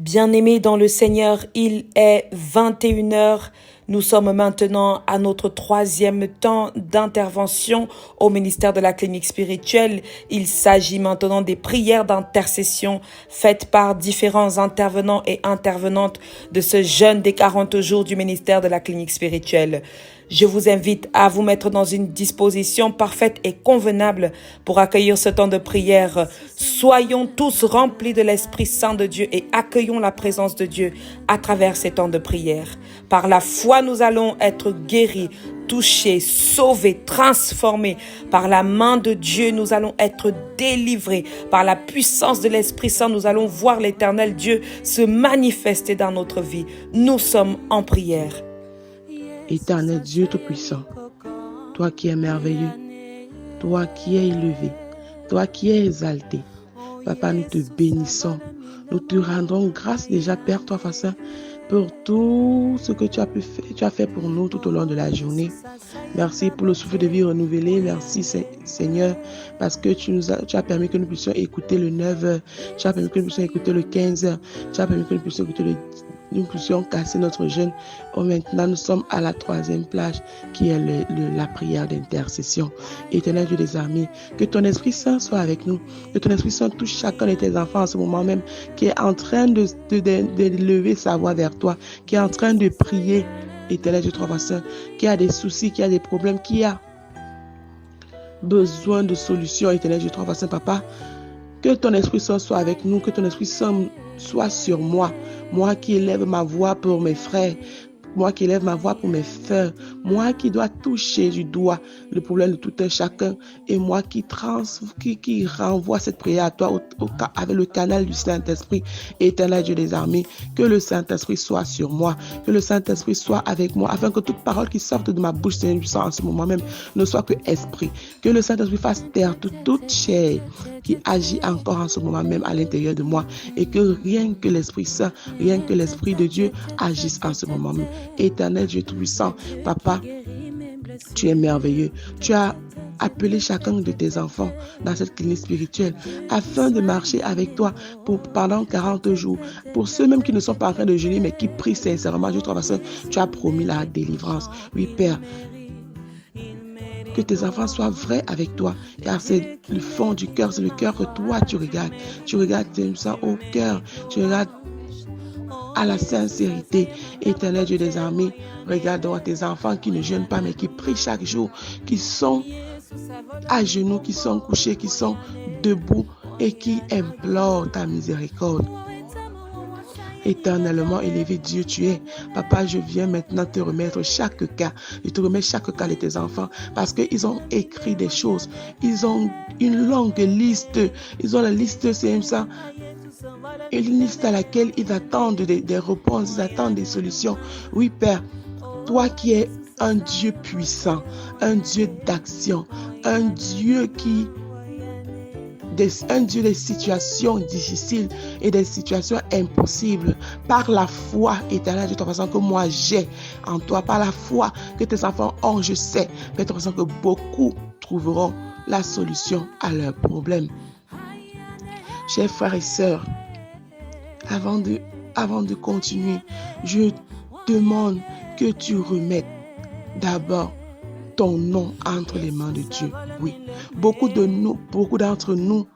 Bien-aimés dans le Seigneur, il est 21h. Nous sommes maintenant à notre 3e temps d'intervention au ministère de la clinique spirituelle. Il s'agit maintenant des prières d'intercession faites par différents intervenants et intervenantes de ce jeûne des 40 jours du ministère de la clinique spirituelle. Je vous invite à vous mettre dans une disposition parfaite et convenable pour accueillir ce temps de prière. Soyons tous remplis de l'Esprit Saint de Dieu et accueillons la présence de Dieu à travers ces temps de prière. Par la foi, nous allons être guéris, touchés, sauvés, transformés. Par la main de Dieu, nous allons être délivrés. Par la puissance de l'Esprit Saint, nous allons voir l'Éternel Dieu se manifester dans notre vie. Nous sommes en prière. Éternel Dieu Tout-Puissant, toi qui es merveilleux, toi qui es élevé, toi qui es exalté, Papa, nous te bénissons. Nous te rendons grâce déjà, Père, toi, Saint, pour tout ce que tu as fait pour nous tout au long de la journée. Merci pour le souffle de vie renouvelé. Merci, Seigneur, parce que tu as permis que nous puissions écouter le 9h, tu as permis que nous puissions écouter le 15h, tu as permis que nous puissions écouter nous puissions casser notre jeûne. Maintenant, nous sommes à la 3e plage qui est la prière d'intercession. Éternel Dieu des armées, que ton Esprit Saint soit avec nous, que ton Esprit Saint touche chacun de tes enfants en ce moment même, qui est en train de lever sa voix vers toi, qui est en train de prier, Éternel Dieu Trois Saint, qui a des soucis, qui a des problèmes, qui a besoin de solutions, Éternel Dieu Trois Saint, Papa. Que ton Esprit Saint soit avec nous, que ton Esprit Saint soit sur moi, moi qui élève ma voix pour mes frères, moi qui élève ma voix pour mes frères, moi qui dois toucher du doigt le problème de tout un chacun, et moi qui renvoie cette prière à toi avec le canal du Saint-Esprit, Éternel Dieu des armées, que le Saint-Esprit soit sur moi, que le Saint-Esprit soit avec moi, afin que toute parole qui sorte de ma bouche, Seigneur, en ce moment même, ne soit que esprit, que le Saint-Esprit fasse taire toute chair qui agit encore en ce moment même à l'intérieur de moi, et que rien que l'Esprit Saint, rien que l'Esprit de Dieu agisse en ce moment même. Éternel Dieu Tout-Puissant, Papa, tu es merveilleux. Tu as appelé chacun de tes enfants dans cette clinique spirituelle afin de marcher avec toi pendant 40 jours. Pour ceux même qui ne sont pas en train de jeûner mais qui prient sincèrement, Dieu Tout-Puissant, tu as promis la délivrance. Oui, Père, que tes enfants soient vrais avec toi, car c'est le fond du cœur, c'est le cœur que toi tu regardes. Tu regardes ça au cœur, tu regardes à la sincérité. Éternel Dieu des armées, regarde tes enfants qui ne jeûnent pas mais qui prient chaque jour, qui sont à genoux, qui sont couchés, qui sont debout et qui implorent ta miséricorde. Éternellement élevé Dieu tu es. Papa, je viens maintenant te remettre chaque cas. Je te remets chaque cas de tes enfants parce qu'ils ont écrit des choses. Ils ont une longue liste. Ils ont la liste, c'est ça. Une liste à laquelle ils attendent des réponses, ils attendent des solutions. Oui, Père, toi qui es un Dieu puissant, un Dieu d'action, un Dieu des situations difficiles et des situations impossibles. Par la foi, Éternel, de toute façon que moi j'ai en toi, par la foi que tes enfants ont, je sais, de toute façon que beaucoup trouveront la solution à leurs problèmes. Chers frères et sœurs, avant de continuer, je demande que tu remettes d'abord ton nom entre les mains de Dieu. Oui, beaucoup d'entre nous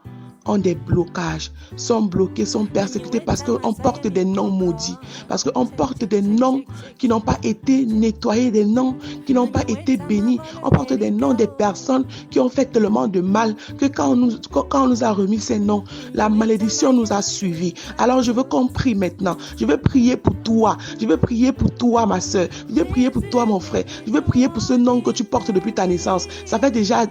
ont des blocages, sont bloqués, sont persécutés parce qu'on porte des noms maudits, parce qu'on porte des noms qui n'ont pas été nettoyés, des noms qui n'ont pas été bénis. On porte des noms des personnes qui ont fait tellement de mal que quand on nous a remis ces noms, la malédiction nous a suivis. Alors je veux qu'on prie maintenant. Je veux prier pour toi. Je veux prier pour toi, ma soeur. Je veux prier pour toi, mon frère. Je veux prier pour ce nom que tu portes depuis ta naissance. Ça fait déjà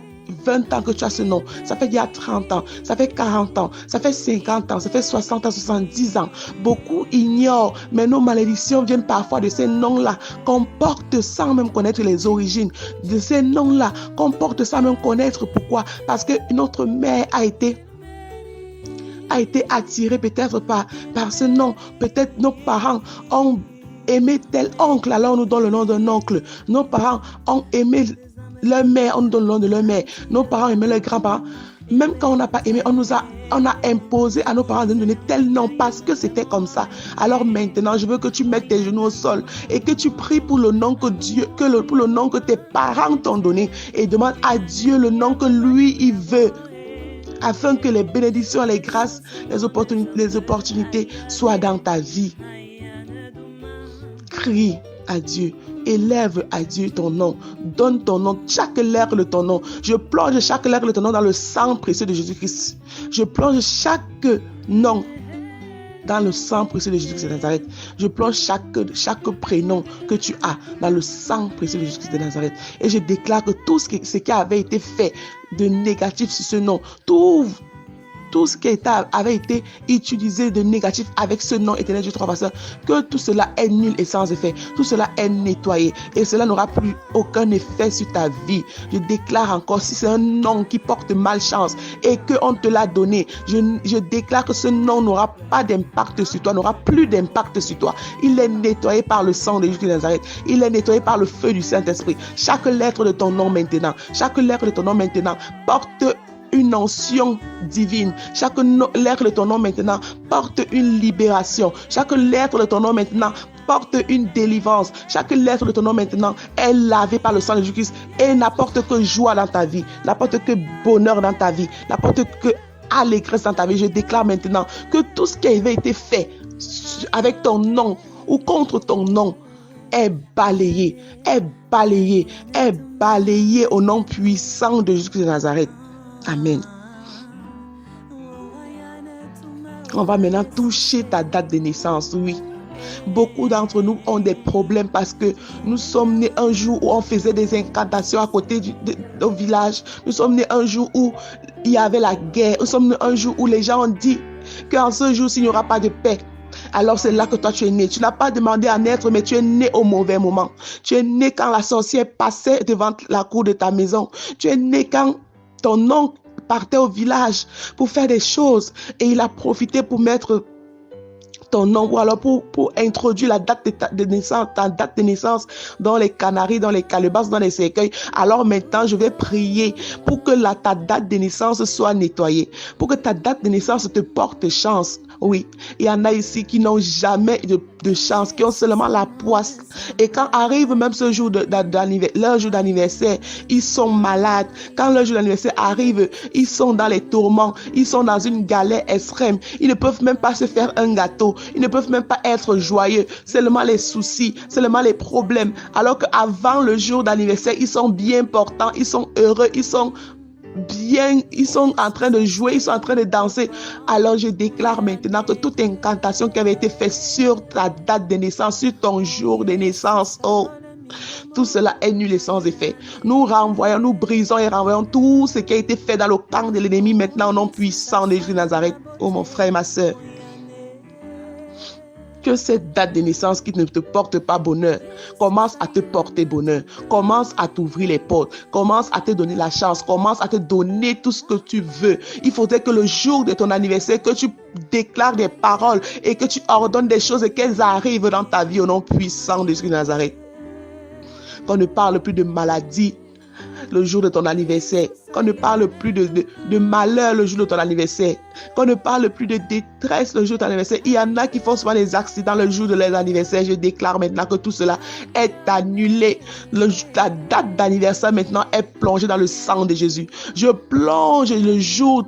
20 ans que tu as ce nom, ça fait il y a 30 ans, ça fait 40 ans, ça fait 50 ans, ça fait 60 ans, 70 ans. Beaucoup ignorent, mais nos malédictions viennent parfois de ces noms-là qu'on porte sans même connaître les origines, de ces noms-là qu'on porte sans même connaître pourquoi. Parce que notre mère a été attirée peut-être par ce nom. Peut-être nos parents ont aimé tel oncle, alors on nous donne le nom d'un oncle. Nos parents ont aimé leur mère, on nous donne le nom de leur mère. Nos parents aimaient leurs grands-parents. Même quand on n'a pas aimé, on a imposé à nos parents de nous donner tel nom parce que c'était comme ça. Alors maintenant, je veux que tu mettes tes genoux au sol et que tu pries pour le nom que pour le nom que tes parents t'ont donné, et demande à Dieu le nom que lui, il veut, afin que les bénédictions, les grâces, les opportunités soient dans ta vie. Crie à Dieu. Élève à Dieu ton nom. Donne ton nom, chaque lettre de ton nom. Je plonge chaque lettre de ton nom dans le sang précieux de Jésus-Christ. Je plonge chaque nom dans le sang précieux de Jésus-Christ de Nazareth. Je plonge chaque prénom que tu as dans le sang précieux de Jésus-Christ de Nazareth. Et je déclare que tout ce qui avait été fait de négatif sur ce nom, tout ce qui avait été utilisé de négatif avec ce nom éternel Dieu trois passeurs, que tout cela est nul et sans effet. Tout cela est nettoyé et cela n'aura plus aucun effet sur ta vie. Je déclare encore, si c'est un nom qui porte malchance et qu'on te l'a donné, je déclare que ce nom n'aura pas d'impact sur toi, n'aura plus d'impact sur toi. Il est nettoyé par le sang de Jésus de Nazareth. Il est nettoyé par le feu du Saint-Esprit. Chaque lettre de ton nom maintenant porte une onction divine. Chaque lettre de ton nom maintenant porte une libération. Chaque lettre de ton nom maintenant porte une délivrance. Chaque lettre de ton nom maintenant est lavée par le sang de Jésus-Christ et n'apporte que joie dans ta vie, n'apporte que bonheur dans ta vie, n'apporte que allégresse dans ta vie. Je déclare maintenant que tout ce qui avait été fait avec ton nom ou contre ton nom est balayé au nom puissant de Jésus-Christ de Nazareth. Amen. On va maintenant toucher ta date de naissance, oui. Beaucoup d'entre nous ont des problèmes parce que nous sommes nés un jour où on faisait des incantations à côté au village. Nous sommes nés un jour où il y avait la guerre. Nous sommes nés un jour où les gens ont dit qu'en ce jour-ci, il n'y aura pas de paix. Alors c'est là que toi tu es né. Tu n'as pas demandé à naître, mais tu es né au mauvais moment. Tu es né quand la sorcière passait devant la cour de ta maison. Tu es né quand ton oncle partait au village pour faire des choses et il a profité pour mettre ton nom ou alors pour introduire la date de naissance, ta date de naissance dans les canaries, dans les calebasses, dans les cercueils. Alors maintenant, je vais prier pour que ta date de naissance soit nettoyée, pour que ta date de naissance te porte chance. Oui, il y en a ici qui n'ont jamais de chance, qui ont seulement la poisse. Et quand arrive même ce jour leur jour d'anniversaire, ils sont malades. Quand leur jour d'anniversaire arrive, ils sont dans les tourments, ils sont dans une galère extrême. Ils ne peuvent même pas se faire un gâteau. Ils ne peuvent même pas être joyeux. Seulement les soucis, seulement les problèmes. Alors qu'avant le jour d'anniversaire, ils sont bien portants, ils sont heureux, ils sont bien, ils sont en train de jouer, ils sont en train de danser. Alors je déclare maintenant que toute incantation qui avait été faite sur ta date de naissance, sur ton jour de naissance, tout cela est nul et sans effet. Nous brisons et renvoyons tout ce qui a été fait dans le camp de l'ennemi maintenant au nom puissant de Jésus de Nazareth. Oh mon frère et ma soeur, que cette date de naissance qui ne te porte pas bonheur commence à te porter bonheur, commence à t'ouvrir les portes, commence à te donner la chance, commence à te donner tout ce que tu veux. Il faudrait que le jour de ton anniversaire, que tu déclares des paroles et que tu ordonnes des choses et qu'elles arrivent dans ta vie au nom puissant de Jésus de Nazareth. Qu'on ne parle plus de maladie le jour de ton anniversaire, qu'on ne parle plus de malheur le jour de ton anniversaire, qu'on ne parle plus de détresse le jour de ton anniversaire. Il y en a qui font souvent des accidents le jour de leur anniversaire. Je déclare maintenant que tout cela est annulé. Ta date d'anniversaire maintenant est plongée dans le sang de Jésus. Je plonge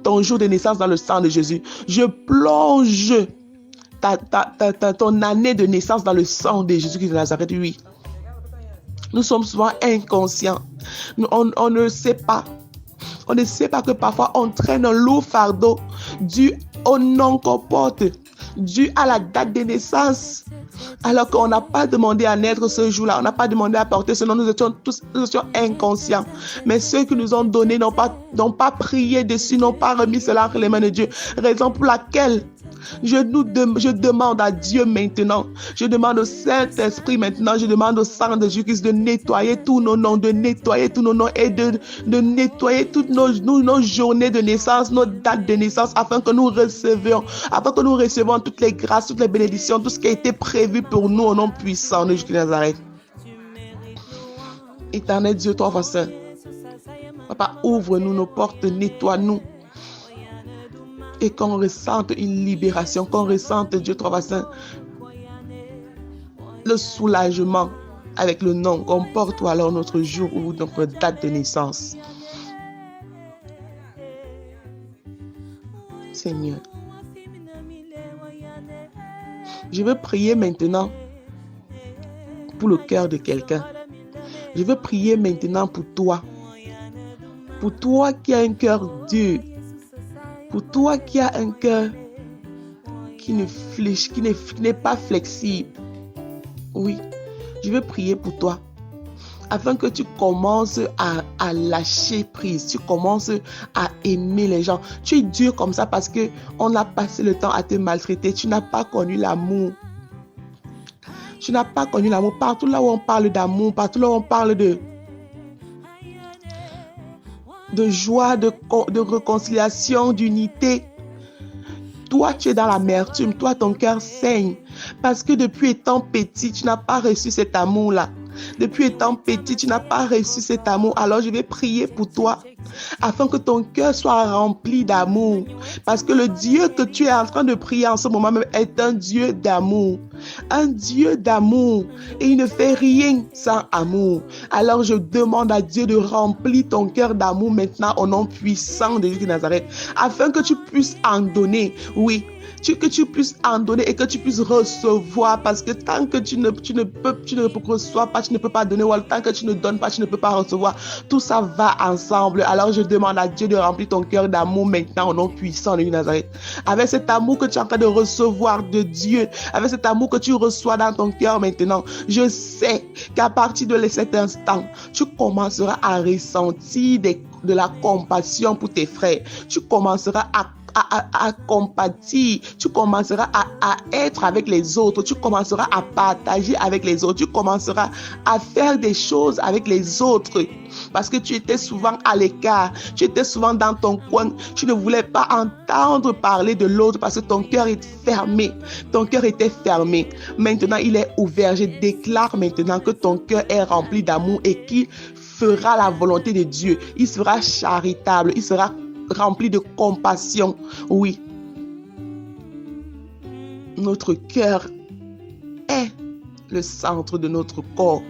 ton jour de naissance dans le sang de Jésus. Je plonge ton année de naissance dans le sang de Jésus-Christ de Nazareth, oui. Nous sommes souvent inconscients. On ne sait pas. On ne sait pas que parfois on traîne un lourd fardeau dû au nom qu'on porte, dû à la date de naissance. Alors qu'on n'a pas demandé à naître ce jour-là, on n'a pas demandé à porter ce nom, nous étions inconscients. Mais ceux qui nous ont donné n'ont pas prié dessus, n'ont pas remis cela entre les mains de Dieu. Raison pour laquelle je demande à Dieu maintenant, je demande au Saint-Esprit maintenant, je demande au sang de Jésus-Christ de nettoyer tous nos noms, et de nettoyer toutes nos journées de naissance, nos dates de naissance, afin que nous recevons toutes les grâces, toutes les bénédictions, tout ce qui a été prévu pour nous au nom puissant de Jésus de Nazareth. Éternel Dieu, toi, Saint, Papa, ouvre-nous nos portes, nettoie-nous. et qu'on ressente une libération, qu'on ressente, Dieu Trois Saint, le soulagement avec le nom qu'on porte ou alors notre jour ou notre date de naissance. Seigneur, je veux prier maintenant pour le cœur de quelqu'un. Je veux prier maintenant pour toi. Pour toi qui as un cœur dur. Pour toi qui as un cœur qui n'est pas flexible. Oui, je veux prier pour toi. Afin que tu commences à lâcher prise. Tu commences à aimer les gens. Tu es dur comme ça parce qu'on a passé le temps à te maltraiter. Tu n'as pas connu l'amour. Tu n'as pas connu l'amour. Partout là où on parle d'amour, partout là où on parle de joie, de réconciliation, d'unité. Toi, tu es dans l'amertume. Toi, ton cœur saigne. Parce que depuis étant petit, tu n'as pas reçu cet amour-là. Depuis étant petit, tu n'as pas reçu cet amour. Alors, je vais prier pour toi afin que ton cœur soit rempli d'amour. Parce que le Dieu que tu es en train de prier en ce moment même est un Dieu d'amour. Un Dieu d'amour. Et il ne fait rien sans amour. Alors, je demande à Dieu de remplir ton cœur d'amour maintenant au nom puissant de Jésus de Nazareth. Afin que tu puisses en donner. Oui. Que tu puisses en donner et que tu puisses recevoir, parce que tant que tu ne reçois pas, tu ne peux pas donner, ou tant que tu ne donnes pas, tu ne peux pas recevoir. Tout ça va ensemble. Alors je demande à Dieu de remplir ton cœur d'amour maintenant au nom puissant de Nazareth. Avec cet amour que tu es en train de recevoir de Dieu, avec cet amour que tu reçois dans ton cœur maintenant, je sais qu'à partir de cet instant, tu commenceras à ressentir de la compassion pour tes frères. Tu commenceras à compatir, tu commenceras à être avec les autres, tu commenceras à partager avec les autres, tu commenceras à faire des choses avec les autres, parce que tu étais souvent à l'écart, tu étais souvent dans ton coin, tu ne voulais pas entendre parler de l'autre parce que ton cœur est fermé, ton cœur était fermé. Maintenant il est ouvert. Je déclare maintenant que ton cœur est rempli d'amour et qu'il fera la volonté de Dieu. Il sera charitable, il sera rempli de compassion. Oui. Notre cœur est le centre de notre corps.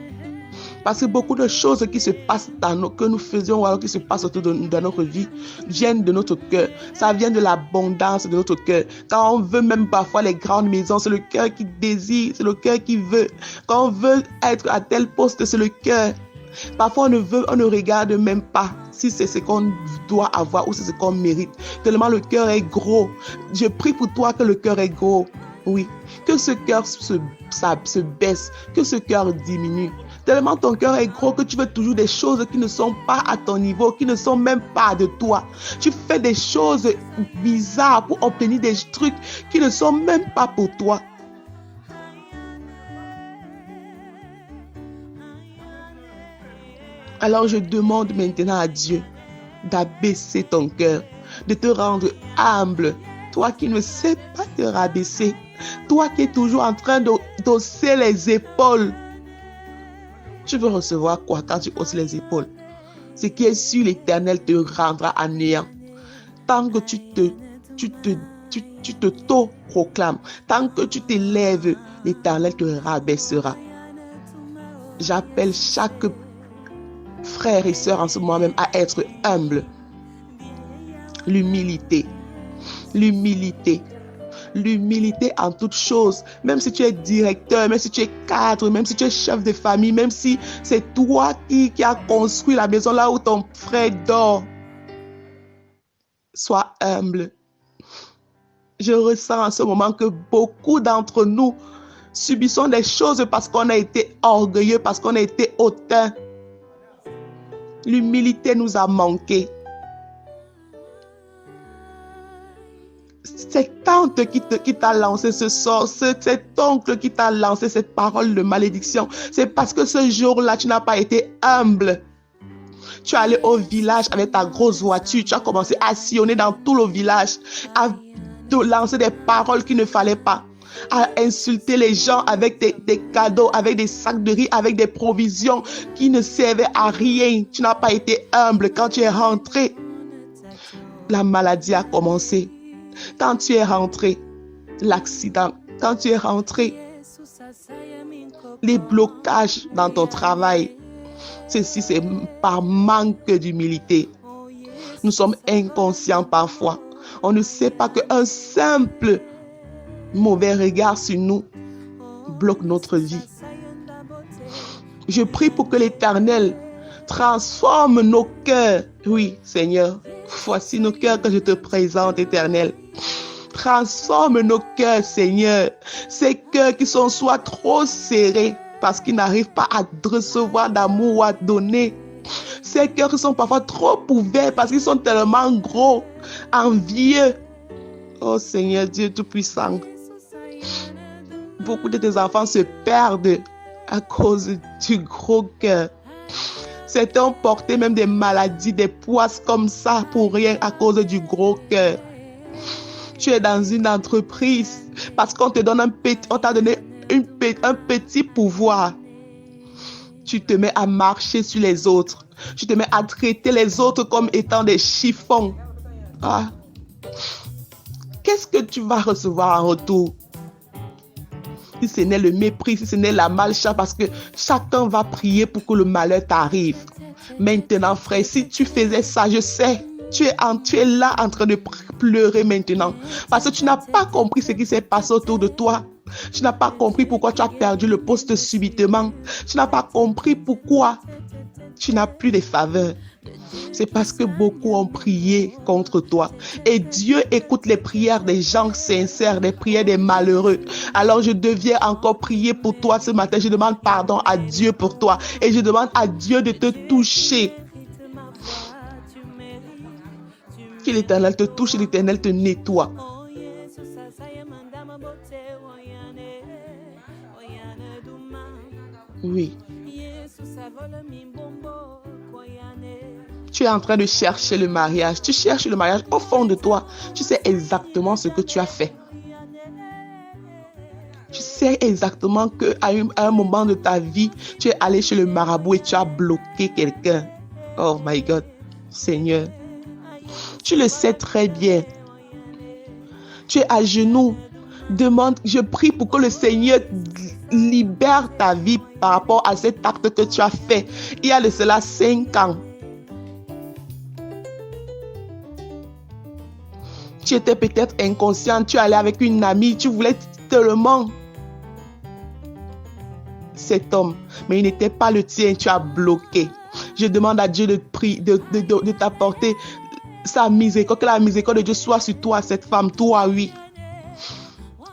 Parce que beaucoup de choses qui se passent que nous faisons ou alors qui se passent autour de notre vie viennent de notre cœur. Ça vient de l'abondance de notre cœur. Quand on veut même parfois les grandes maisons, c'est le cœur qui désire, c'est le cœur qui veut. Quand on veut être à tel poste, c'est le cœur. Parfois, on ne regarde même pas si c'est ce qu'on doit avoir ou c'est ce qu'on mérite. Tellement le cœur est gros. Je prie pour toi que le cœur est gros. Oui. Que ce cœur se baisse. Que ce cœur diminue. Tellement ton cœur est gros que tu veux toujours des choses qui ne sont pas à ton niveau, qui ne sont même pas de toi. Tu fais des choses bizarres pour obtenir des trucs qui ne sont même pas pour toi. Alors je demande maintenant à Dieu d'abaisser ton cœur, de te rendre humble. Toi qui ne sais pas te rabaisser, toi qui es toujours en train d'hausser les épaules. Tu veux recevoir quoi quand tu hausses les épaules? Ce qui est sur l'Éternel te rendra à néant. Tant que tu t'auto-proclames, tant que tu t'élèves, l'Éternel te rabaissera. J'appelle chaque frères et sœurs en ce moment même à être humbles. L'humilité en toutes choses. Même si tu es directeur, même si tu es cadre, même si tu es chef de famille, même si c'est toi qui as construit la maison là où ton frère dort. Sois humble. Je ressens en ce moment que beaucoup d'entre nous subissons des choses parce qu'on a été orgueilleux, parce qu'on a été hautain. L'humilité nous a manqué. Cette tante qui t'a lancé ce sort, cet oncle qui t'a lancé cette parole de malédiction, c'est parce que ce jour-là, tu n'as pas été humble. Tu es allé au village avec ta grosse voiture, tu as commencé à sillonner dans tout le village, à te lancer des paroles qu'il ne fallait pas, à insulter les gens avec des cadeaux, avec des sacs de riz, avec des provisions qui ne servaient à rien. Tu n'as pas été humble. Quand tu es rentré, la maladie a commencé. quand tu es rentré, l'accident, quand tu es rentré, les blocages dans ton travail, ceci c'est par manque d'humilité. Nous sommes inconscients parfois. On ne sait pas qu'un simple mauvais regard sur nous bloque notre vie. Je prie pour que l'Éternel transforme nos cœurs. Oui, Seigneur, voici nos cœurs que je te présente, Éternel. Transforme nos cœurs, Seigneur. Ces cœurs qui sont soit trop serrés parce qu'ils n'arrivent pas à recevoir d'amour ou à donner. Ces cœurs qui sont parfois trop ouverts parce qu'ils sont tellement gros, envieux. Oh Seigneur Dieu Tout-Puissant. Beaucoup de tes enfants se perdent à cause du gros cœur. Certains ont porté même des maladies, des poisses comme ça pour rien à cause du gros cœur. Tu es dans une entreprise parce qu'on te donne on t'a donné un petit pouvoir. Tu te mets à marcher sur les autres. Tu te mets à traiter les autres comme étant des chiffons. Ah. Qu'est-ce que tu vas recevoir en retour? Si ce n'est le mépris, si ce n'est la malchance, parce que chacun va prier pour que le malheur t'arrive. Maintenant, frère, si tu faisais ça, je sais, tu es là en train de pleurer maintenant. Parce que tu n'as pas compris ce qui s'est passé autour de toi. Tu n'as pas compris pourquoi tu as perdu le poste subitement. Tu n'as pas compris pourquoi tu n'as plus de faveur. C'est parce que beaucoup ont prié contre toi. Et Dieu écoute les prières des gens sincères, les prières des malheureux. Alors je deviens encore prier pour toi ce matin. Je demande pardon à Dieu pour toi. Et je demande à Dieu de te toucher. Que l'Éternel te touche et l'Éternel te nettoie. Oui. Tu es en train de chercher le mariage. Tu cherches le mariage au fond de toi. Tu sais exactement ce que tu as fait. Tu sais exactement qu'à un moment de ta vie, tu es allé chez le marabout et tu as bloqué quelqu'un. Oh my God, Seigneur. Tu le sais très bien. Tu es à genoux. Je prie pour que le Seigneur libère ta vie par rapport à cet acte que tu as fait. Il y a de cela 5 ans. Tu étais peut-être inconscient, tu allais avec une amie, tu voulais tellement cet homme, mais il n'était pas le tien, tu as bloqué. Je demande à Dieu de t'apporter sa miséricorde, que la miséricorde de Dieu soit sur toi, cette femme, toi, oui.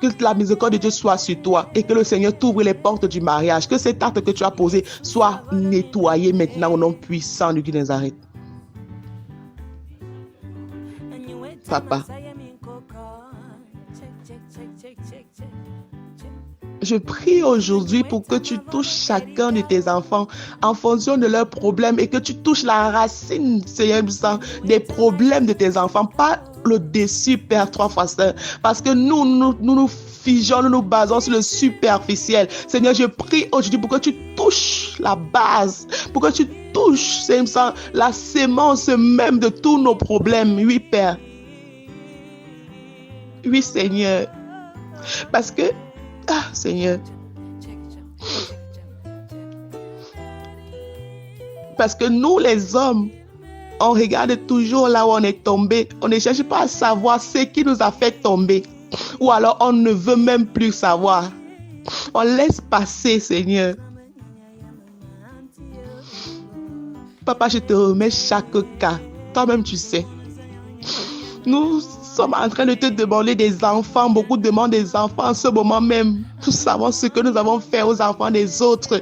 Que la miséricorde de Dieu soit sur toi et que le Seigneur t'ouvre les portes du mariage. Que cet acte que tu as posé soit nettoyé maintenant au nom puissant du Dieu de Nazareth. Papa, je prie aujourd'hui pour que tu touches chacun de tes enfants en fonction de leurs problèmes et que tu touches la racine, Seigneur, des problèmes de tes enfants, pas le dessus, Père, 3 fois Saint, parce que nous figeons, nous basons sur le superficiel. Seigneur, je prie aujourd'hui pour que tu touches la base, pour que tu touches, Seigneur, la sémence même de tous nos problèmes. Oui, Père. Oui, Seigneur. Parce que, Seigneur. Parce que nous, les hommes, on regarde toujours là où on est tombé. On ne cherche pas à savoir ce qui nous a fait tomber. Ou alors on ne veut même plus savoir. On laisse passer, Seigneur. Papa, je te remets chaque cas. Toi-même, tu sais. Nous sommes en train de te demander des enfants. Beaucoup demandent des enfants en ce moment même. Nous savons ce que nous avons fait aux enfants des autres.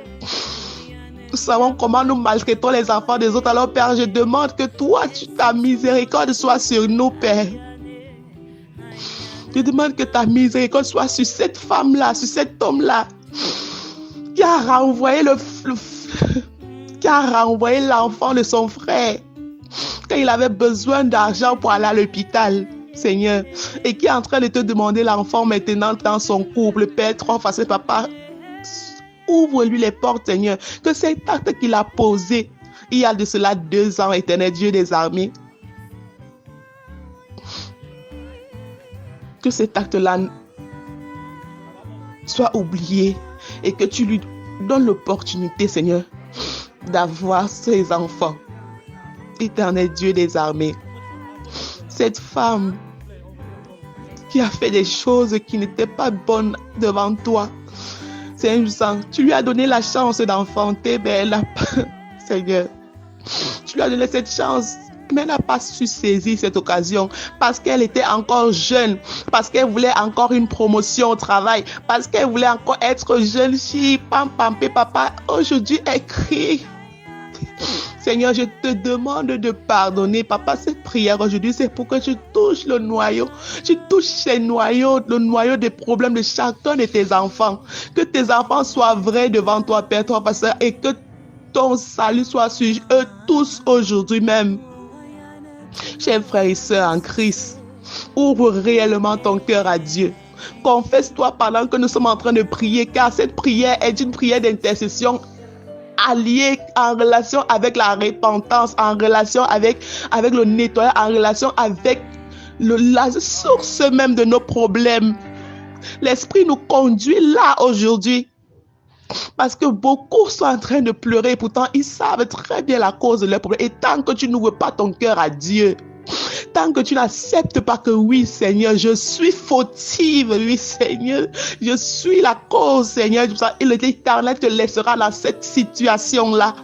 Nous savons comment nous maltraitons les enfants des autres. Alors, Père, je demande que toi, ta miséricorde soit sur nous, Père. Je demande que ta miséricorde soit sur cette femme-là, sur cet homme-là, qui a renvoyé qui a renvoyé l'enfant de son frère quand il avait besoin d'argent pour aller à l'hôpital, Seigneur, et qui est en train de te demander l'enfant maintenant dans son couple. Père, 3 fois Saint, Papa, ouvre-lui les portes, Seigneur, que cet acte qu'il a posé il y a de cela 2 ans, Éternel Dieu des armées, que cet acte-là soit oublié et que tu lui donnes l'opportunité, Seigneur, d'avoir ses enfants. Éternel Dieu des armées, cette femme qui a fait des choses qui n'étaient pas bonnes devant toi, Seigneur, tu lui as donné la chance d'enfanter, mais elle n'a pas, Seigneur, tu lui as donné cette chance, mais elle n'a pas su saisir cette occasion parce qu'elle était encore jeune, parce qu'elle voulait encore une promotion au travail, parce qu'elle voulait encore être jeune fille. Papa, aujourd'hui elle crie. Seigneur, je te demande de pardonner, papa, cette prière aujourd'hui, c'est pour que tu touches le noyau. Tu touches le noyau des problèmes de chacun de tes enfants. Que tes enfants soient vrais devant toi, Père, toi, Pasteur, et que ton salut soit sur eux tous aujourd'hui même. Chers frères et sœurs en Christ, ouvre réellement ton cœur à Dieu. Confesse-toi pendant que nous sommes en train de prier, car cette prière est une prière d'intercession alliée en relation avec la repentance, en relation avec le nettoyage, en relation avec la source même de nos problèmes. L'Esprit nous conduit là aujourd'hui. Parce que beaucoup sont en train de pleurer, pourtant ils savent très bien la cause de leur problème. Et tant que tu n'ouvres pas ton cœur à Dieu, tant que tu n'acceptes pas que oui, Seigneur, je suis fautive, oui, Seigneur, je suis la cause, Seigneur, et l'Éternel te laissera dans cette situation-là.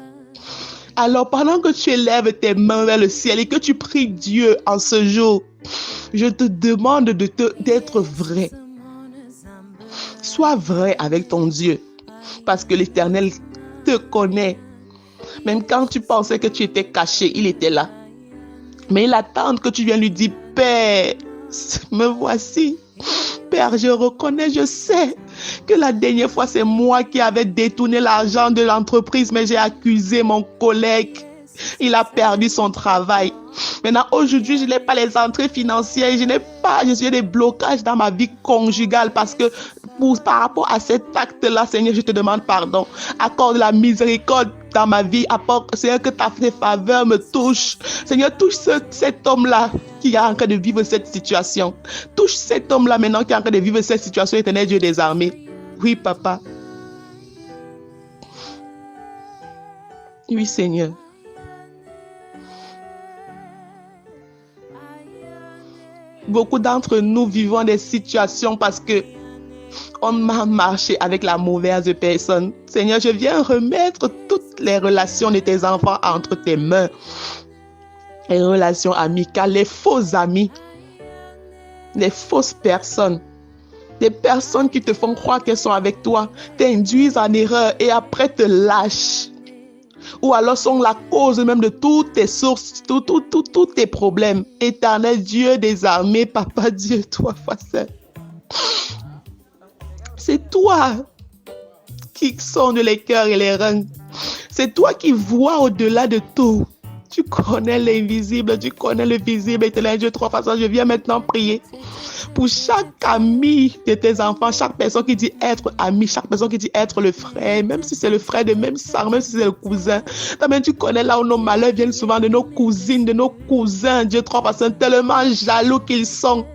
Alors, pendant que tu élèves tes mains vers le ciel et que tu pries Dieu en ce jour, je te demande d'être vrai. Sois vrai avec ton Dieu. Parce que l'Éternel te connaît. Même quand tu pensais que tu étais caché, il était là. Mais il attend que tu viennes lui dire, Père, me voici. Père, je reconnais, je sais que la dernière fois, c'est moi qui avais détourné l'argent de l'entreprise, mais j'ai accusé mon collègue. Il a perdu son travail. Maintenant, aujourd'hui, je n'ai pas les entrées financières, je suis des blocages dans ma vie conjugale parce que par rapport à cet acte-là, Seigneur, je te demande pardon. Accorde la miséricorde dans ma vie. Seigneur, que ta faveur me touche. Seigneur, touche cet homme-là qui est en train de vivre cette situation. Touche cet homme-là maintenant qui est en train de vivre cette situation, Éternel Dieu des armées. Oui, papa. Oui, Seigneur. Beaucoup d'entre nous vivons des situations parce que on a marché avec la mauvaise personne. Seigneur, je viens remettre toutes les relations de tes enfants entre tes mains. Les relations amicales, les faux amis, les fausses personnes, des personnes qui te font croire qu'elles sont avec toi, t'induisent en erreur et après te lâchent. Ou alors sont la cause même de toutes tes sources, tous tes problèmes. Éternel Dieu des armées, Papa Dieu, toi, Faceur. C'est toi qui sonde les cœurs et les reins. C'est toi qui vois au-delà de tout. Tu connais l'invisible, tu connais le visible. Éternel Dieu, trois façons. Je viens maintenant prier pour chaque ami de tes enfants, chaque personne qui dit être ami, chaque personne qui dit être le frère, même si c'est le frère de même sang, même si c'est le cousin. Toi-même, tu connais là où nos malheurs viennent souvent de nos cousines, de nos cousins. Dieu, trois façons, tellement jaloux qu'ils sont.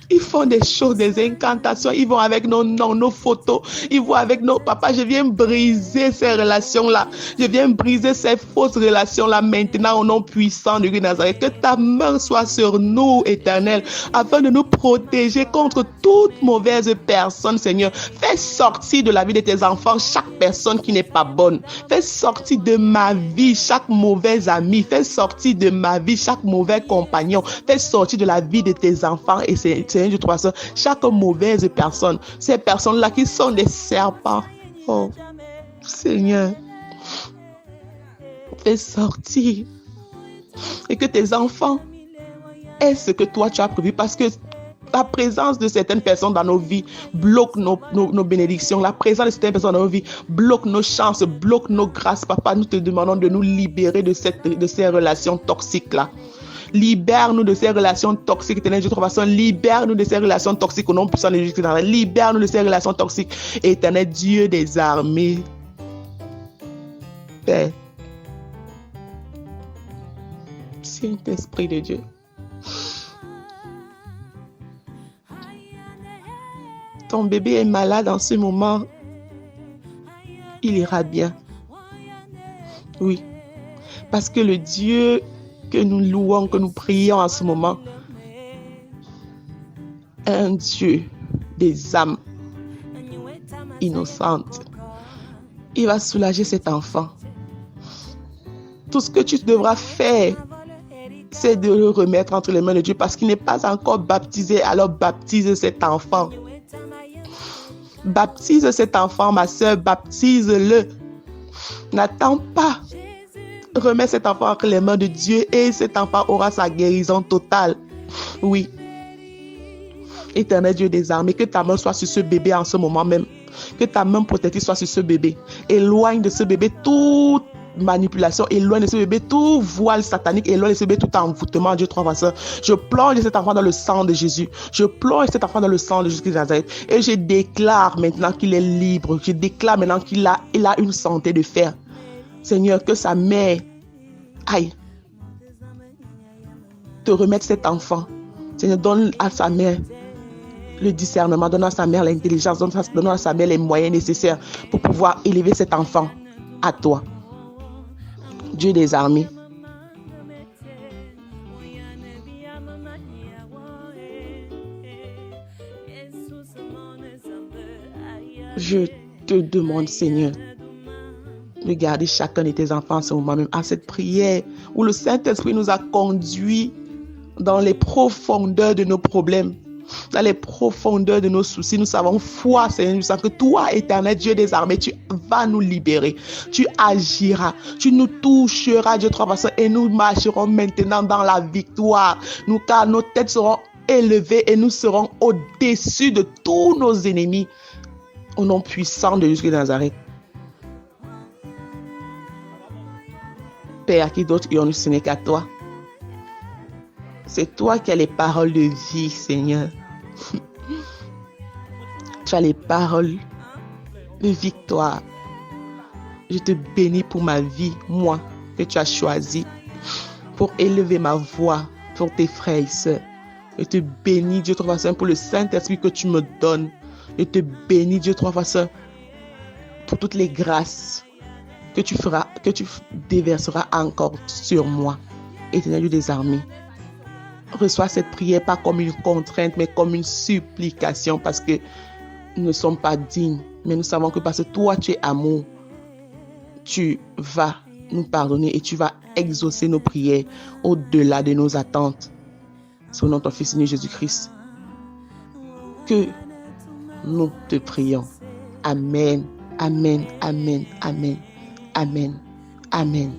Ils font des choses, des incantations. Ils vont avec nos noms, nos photos. Ils vont avec nos papas. Je viens briser ces relations-là. Je viens briser ces fausses relations-là maintenant au nom puissant de Nazareth. Que ta main soit sur nous, Éternel, afin de nous protéger contre toute mauvaise personne, Seigneur. Fais sortir de la vie de tes enfants chaque personne qui n'est pas bonne. Fais sortir de ma vie chaque mauvais ami. Fais sortir de ma vie chaque mauvais compagnon. Fais sortir de la vie de tes enfants et Seigneur du 300, chaque mauvaise personne, ces personnes-là qui sont des serpents. Oh, Seigneur, fais sortir et que tes enfants aient ce que toi tu as prévu parce que la présence de certaines personnes dans nos vies bloque nos bénédictions. La présence de certaines personnes dans nos vies bloque nos chances, bloque nos grâces. Papa, nous te demandons de nous libérer de ces relations toxiques-là. Libère-nous de ces relations toxiques, Éternel Dieu, de toute façon. Libère-nous de ces relations toxiques au nom puissant de Jésus. Libère-nous de ces relations toxiques, Éternel Dieu des armées. Père, Saint-Esprit de Dieu, ton bébé est malade en ce moment, il ira bien. Oui, parce que le Dieu que nous louons, que nous prions en ce moment, est un Dieu des âmes innocentes. Il va soulager cet enfant. Tout ce que tu devras faire, c'est de le remettre entre les mains de Dieu parce qu'il n'est pas encore baptisé. Alors baptise cet enfant. Baptise cet enfant, ma soeur, baptise-le. N'attends pas. Remets cet enfant entre les mains de Dieu et cet enfant aura sa guérison totale. Oui. Éternel Dieu des armées, que ta main soit sur ce bébé en ce moment même. Que ta main protectrice soit sur ce bébé. Éloigne de ce bébé toute manipulation, éloigne de ce bébé tout voile satanique, éloigne de ce bébé tout envoûtement. Dieu trois fois. Je plonge cet enfant dans le sang de Jésus. Je plonge cet enfant dans le sang de Jésus de Nazareth. Et je déclare maintenant qu'il est libre. Je déclare maintenant qu'il a une santé de fer. Seigneur, que sa mère aille te remettre cet enfant. Seigneur, donne à sa mère le discernement, donne à sa mère l'intelligence, donne à sa mère les moyens nécessaires pour pouvoir élever cet enfant à toi. Dieu des armées. Je te demande, Seigneur, de garder chacun de tes enfants en ce moment même, à cette prière où le Saint-Esprit nous a conduits dans les profondeurs de nos problèmes, dans les profondeurs de nos soucis. Nous savons foi, Seigneur, nous savons que toi, éternel Dieu des armées, tu vas nous libérer, tu agiras, tu nous toucheras, Dieu trois façons, et nous marcherons maintenant dans la victoire. Car nos têtes seront élevées et nous serons au-dessus de tous nos ennemis. Au nom puissant de Jésus de Nazareth. Père, qui d'autre y en ce n'est qu'à toi. C'est toi qui as les paroles de vie, Seigneur. Tu as les paroles de victoire. Je te bénis pour ma vie, moi, que tu as choisi pour élever ma voix pour tes frères et sœurs. Je te bénis, Dieu trois fois pour le Saint-Esprit que tu me donnes. Je te bénis, Dieu trois fois pour toutes les grâces que tu déverseras encore sur moi. Éternel Dieu des armées, reçois cette prière pas comme une contrainte, mais comme une supplication, parce que nous ne sommes pas dignes. Mais nous savons que parce que toi, tu es amour, tu vas nous pardonner et tu vas exaucer nos prières au-delà de nos attentes. C'est au nom de ton Fils Seigneur Jésus-Christ que nous te prions. Amen, amen, amen, amen. Amen. Amen.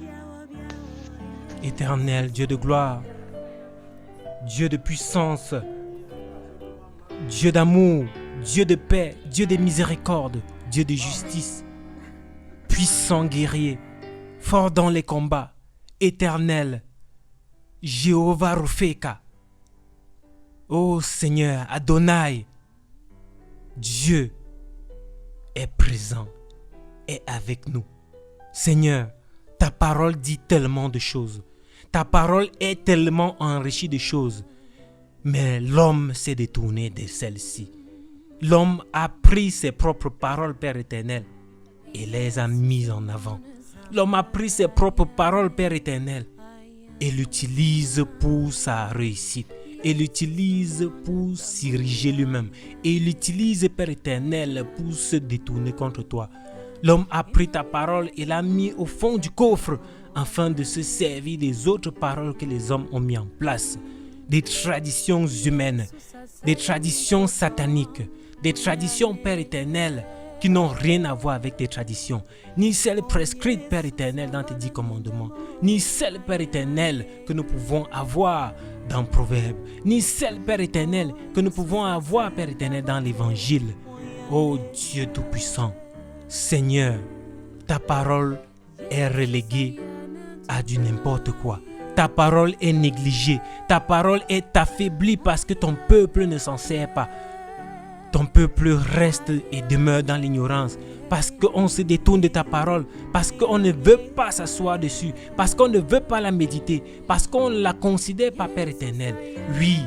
Éternel Dieu de gloire, Dieu de puissance, Dieu d'amour, Dieu de paix, Dieu de miséricorde, Dieu de justice, puissant guerrier, fort dans les combats, éternel, Jéhovah Ropheka. Ô Seigneur Adonai, Dieu est présent, est avec nous. Seigneur, ta parole dit tellement de choses. Ta parole est tellement enrichie de choses. Mais l'homme s'est détourné de celle-ci. L'homme a pris ses propres paroles, Père éternel, et les a mises en avant. L'homme a pris ses propres paroles, Père éternel, et l'utilise pour sa réussite. Et l'utilise pour s'iriger lui-même. Et l'utilise, Père éternel, pour se détourner contre toi. L'homme a pris ta parole et l'a mis au fond du coffre afin de se servir des autres paroles que les hommes ont mis en place. Des traditions humaines, des traditions sataniques, des traditions, Père éternel, qui n'ont rien à voir avec tes traditions, ni celles prescrites, Père éternel, dans tes 10 commandements, ni celles, Père éternel, que nous pouvons avoir dans Proverbes, ni celles, Père éternel, que nous pouvons avoir, Père éternel, dans l'Évangile. Ô Dieu Tout-Puissant, Seigneur, ta parole est reléguée à du n'importe quoi. Ta parole est négligée. Ta parole est affaiblie parce que ton peuple ne s'en sert pas. Ton peuple reste et demeure dans l'ignorance parce qu'on se détourne de ta parole, parce qu'on ne veut pas s'asseoir dessus, parce qu'on ne veut pas la méditer, parce qu'on ne la considère pas, Père éternel. Oui,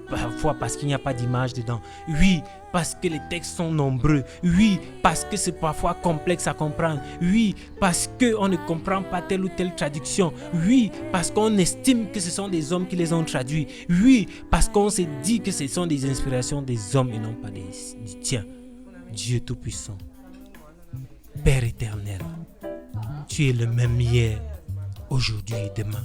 parfois parce qu'il n'y a pas d'image dedans. Oui, parce que les textes sont nombreux. Oui, parce que c'est parfois complexe à comprendre. Oui, parce qu'on ne comprend pas telle ou telle traduction. Oui, parce qu'on estime que ce sont des hommes qui les ont traduits. Oui, parce qu'on s'est dit que ce sont des inspirations des hommes et non pas du tien. Dieu Tout-Puissant, Père éternel, tu es le même hier, aujourd'hui et demain.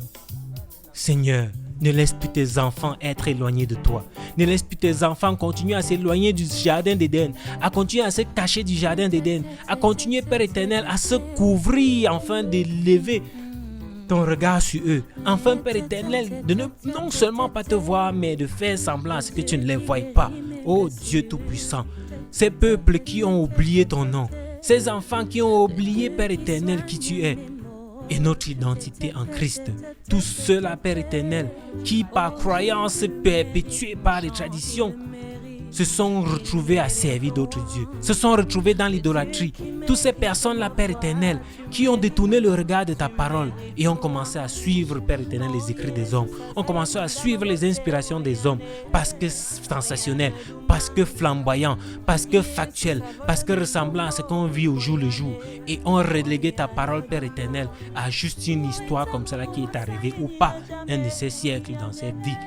Seigneur, ne laisse plus tes enfants être éloignés de toi. Ne laisse plus tes enfants continuer à s'éloigner du jardin d'Éden, à continuer à se cacher du jardin d'Éden, à continuer, Père éternel, à se couvrir afin de lever ton regard sur eux. Enfin, Père éternel, de non seulement pas te voir, mais de faire semblant à ce que tu ne les voies pas. Oh Dieu Tout-Puissant, ces peuples qui ont oublié ton nom, ces enfants qui ont oublié, Père éternel, qui tu es, et notre identité en Christ. Tous ceux-là, Père éternel, qui par croyance perpétuée par les traditions, se sont retrouvés à servir d'autres dieux, se sont retrouvés dans l'idolâtrie. Toutes ces personnes-là, Père éternel, qui ont détourné le regard de ta parole et ont commencé à suivre, Père éternel, les écrits des hommes, ont commencé à suivre les inspirations des hommes, parce que sensationnel, parce que flamboyant, parce que factuel, parce que ressemblant à ce qu'on vit au jour le jour, et ont relégué ta parole, Père éternel, à juste une histoire comme cela qui est arrivée ou pas, un de ces siècles dans cette vie.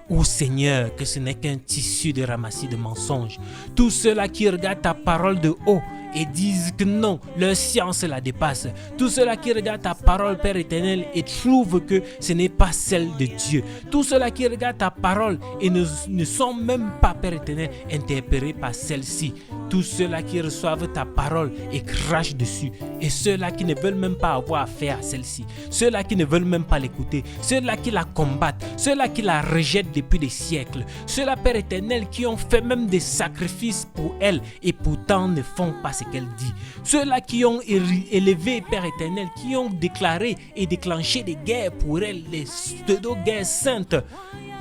Ô Seigneur, que ce n'est qu'un tissu de ramassis de mensonges. Tous ceux-là qui regardent ta parole de haut et disent que non, leur science la dépasse. Tous ceux-là qui regardent ta parole, Père éternel, et trouvent que ce n'est pas celle de Dieu. Tous ceux-là qui regardent ta parole et ne sont même pas, Père éternel, interpellés par celle-ci. Tous ceux-là qui reçoivent ta parole et crachent dessus. Et ceux-là qui ne veulent même pas avoir affaire à celle-ci. Ceux-là qui ne veulent même pas l'écouter. Ceux-là qui la combattent. Ceux-là qui la rejettent depuis des siècles. Ceux-là, Père éternel, qui ont fait même des sacrifices pour elle et pourtant ne font pas ce qu'elle dit. Ceux-là qui ont élevé, Père éternel, qui ont déclaré et déclenché des guerres pour elle, les pseudo-guerres saintes,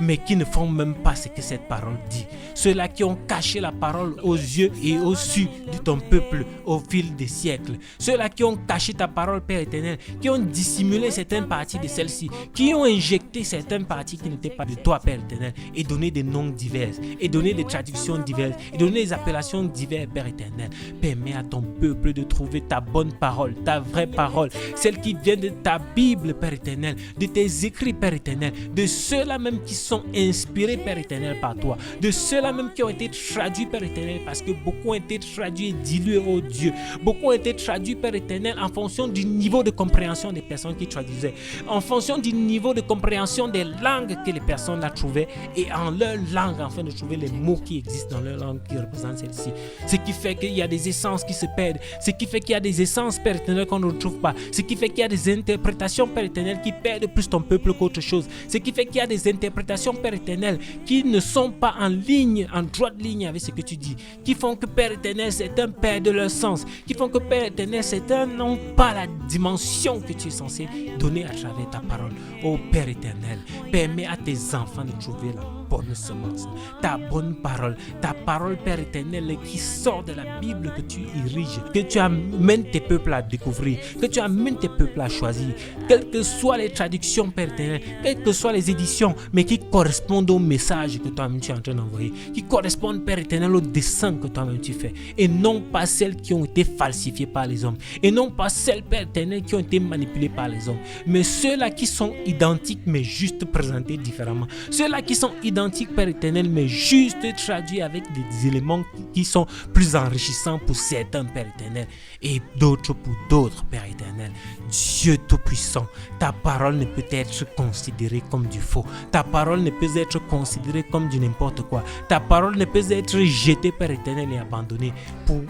mais qui ne font même pas ce que cette parole dit. Ceux-là qui ont caché la parole aux yeux et aux yeux de ton peuple au fil des siècles. Ceux-là qui ont caché ta parole, Père éternel, qui ont dissimulé certaines parties de celle-ci, qui ont injecté certaines parties qui n'étaient pas de toi, Père éternel, et donné des noms divers, et donné des traductions diverses, et donné des appellations diverses, Père éternel. Permets à ton peuple de trouver ta bonne parole, ta vraie parole, celle qui vient de ta Bible, Père éternel, de tes écrits, Père éternel, de ceux-là même qui sont inspirés, Père éternel, par toi, de ceux-là même qui ont été traduits, Père éternel, parce que beaucoup ont été traduits et dilués, oh Dieu. Beaucoup ont été traduits, Père éternel, en fonction du niveau de compréhension des personnes qui traduisaient, en fonction du niveau de compréhension des langues que les personnes la trouvaient, et en leur langue, afin de trouver les mots qui existent dans leur langue qui représentent celle-ci. Ce qui fait qu'il y a des essences qui se perdent, ce qui fait qu'il y a des essences, Père éternel, qu'on ne retrouve pas, ce qui fait qu'il y a des interprétations, Père éternel, qui perdent plus ton peuple qu'autre chose, ce qui fait qu'il y a des interprétations, Père éternel, qui ne sont pas en ligne, en droite ligne avec ce que tu dis, qui font que, Père éternel, certains perdent leur sens, qui font que, Père éternel, certains n'ont pas la dimension que tu es censé donner à travers ta parole. Oh Père éternel, permets à tes enfants de trouver la bonne semence, ta bonne parole, ta parole, Père éternel, qui sort de la Bible que tu ériges, que tu amènes tes peuples à découvrir, que tu amènes tes peuples à choisir, quelles que soient les traductions, Père éternel, quelles que soient les éditions, mais qui correspondent au message que toi-même tu es en train d'envoyer, qui correspondent, Père éternel, au dessein que toi-même tu fais, et non pas celles qui ont été falsifiées par les hommes, et non pas celles, Père éternel, qui ont été manipulées par les hommes, mais ceux-là qui sont identiques mais juste présentés différemment, ceux-là qui sont identiques, Père éternel, mais juste traduits avec des éléments qui sont plus enrichissants pour certains, Père éternel, et d'autres pour d'autres, Père éternel. Dieu Tout-Puissant, ta parole ne peut être considérée comme du faux, ta parole ne peut être considérée comme du n'importe quoi, ta parole ne peut être jetée, Père éternel, et abandonnée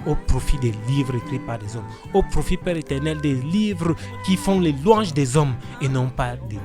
au profit des livres écrits par des hommes, au profit, Père éternel, des livres qui font les louanges des hommes et non pas de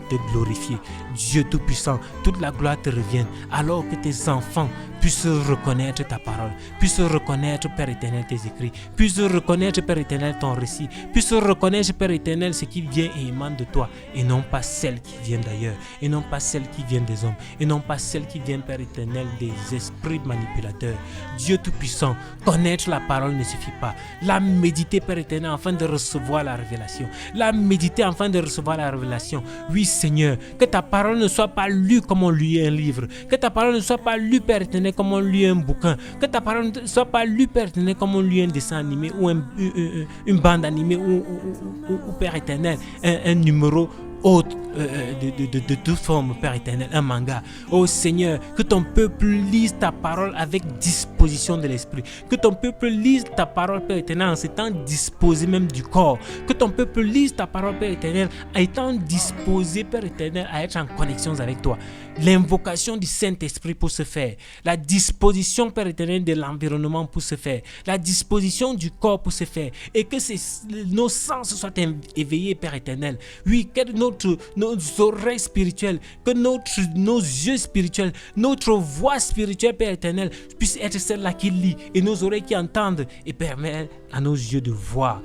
te glorifier. Dieu Tout-Puissant, toute la gloire te revient, alors que tes enfants puissent reconnaître ta parole, puissent reconnaître, Père éternel, tes écrits, puissent reconnaître, Père éternel, ton récit, puissent reconnaître, Père éternel, ce qui vient et émane de toi, et non pas celle qui vient d'ailleurs, et non pas celle qui vient des hommes, et non pas celle qui vient, Père éternel, des esprits manipulateurs. Dieu Tout-Puissant, connaître la parole ne suffit pas. La méditer, Père éternel, afin de recevoir la révélation. La méditer afin de recevoir la révélation. Oui, Seigneur, que ta parole ne soit pas lue comme on lit un livre, que ta parole ne soit pas lue, Père éternel, éternel, comme on lit un bouquin. Que ta parole ne soit pas lue, Père éternel, comme on lit un dessin animé ou une bande animée ou Père éternel, un numéro autre de toute forme, Père éternel, un manga. Oh Seigneur, que ton peuple lise ta parole avec disposition de l'esprit. Que ton peuple lise ta parole, Père éternel, en s'étant disposé même du corps. Que ton peuple lise ta parole, Père éternel, en étant disposé, Père éternel, à être en connexion avec toi. L'invocation du Saint-Esprit pour se faire. La disposition, Père éternel, de l'environnement pour se faire. La disposition du corps pour se faire. Et que nos sens soient éveillés, Père éternel. Oui, que nos oreilles spirituelles, que nos yeux spirituels, notre voix spirituelle, Père éternel, puisse être celle-là qui lit et nos oreilles qui entendent et permettent à nos yeux de voir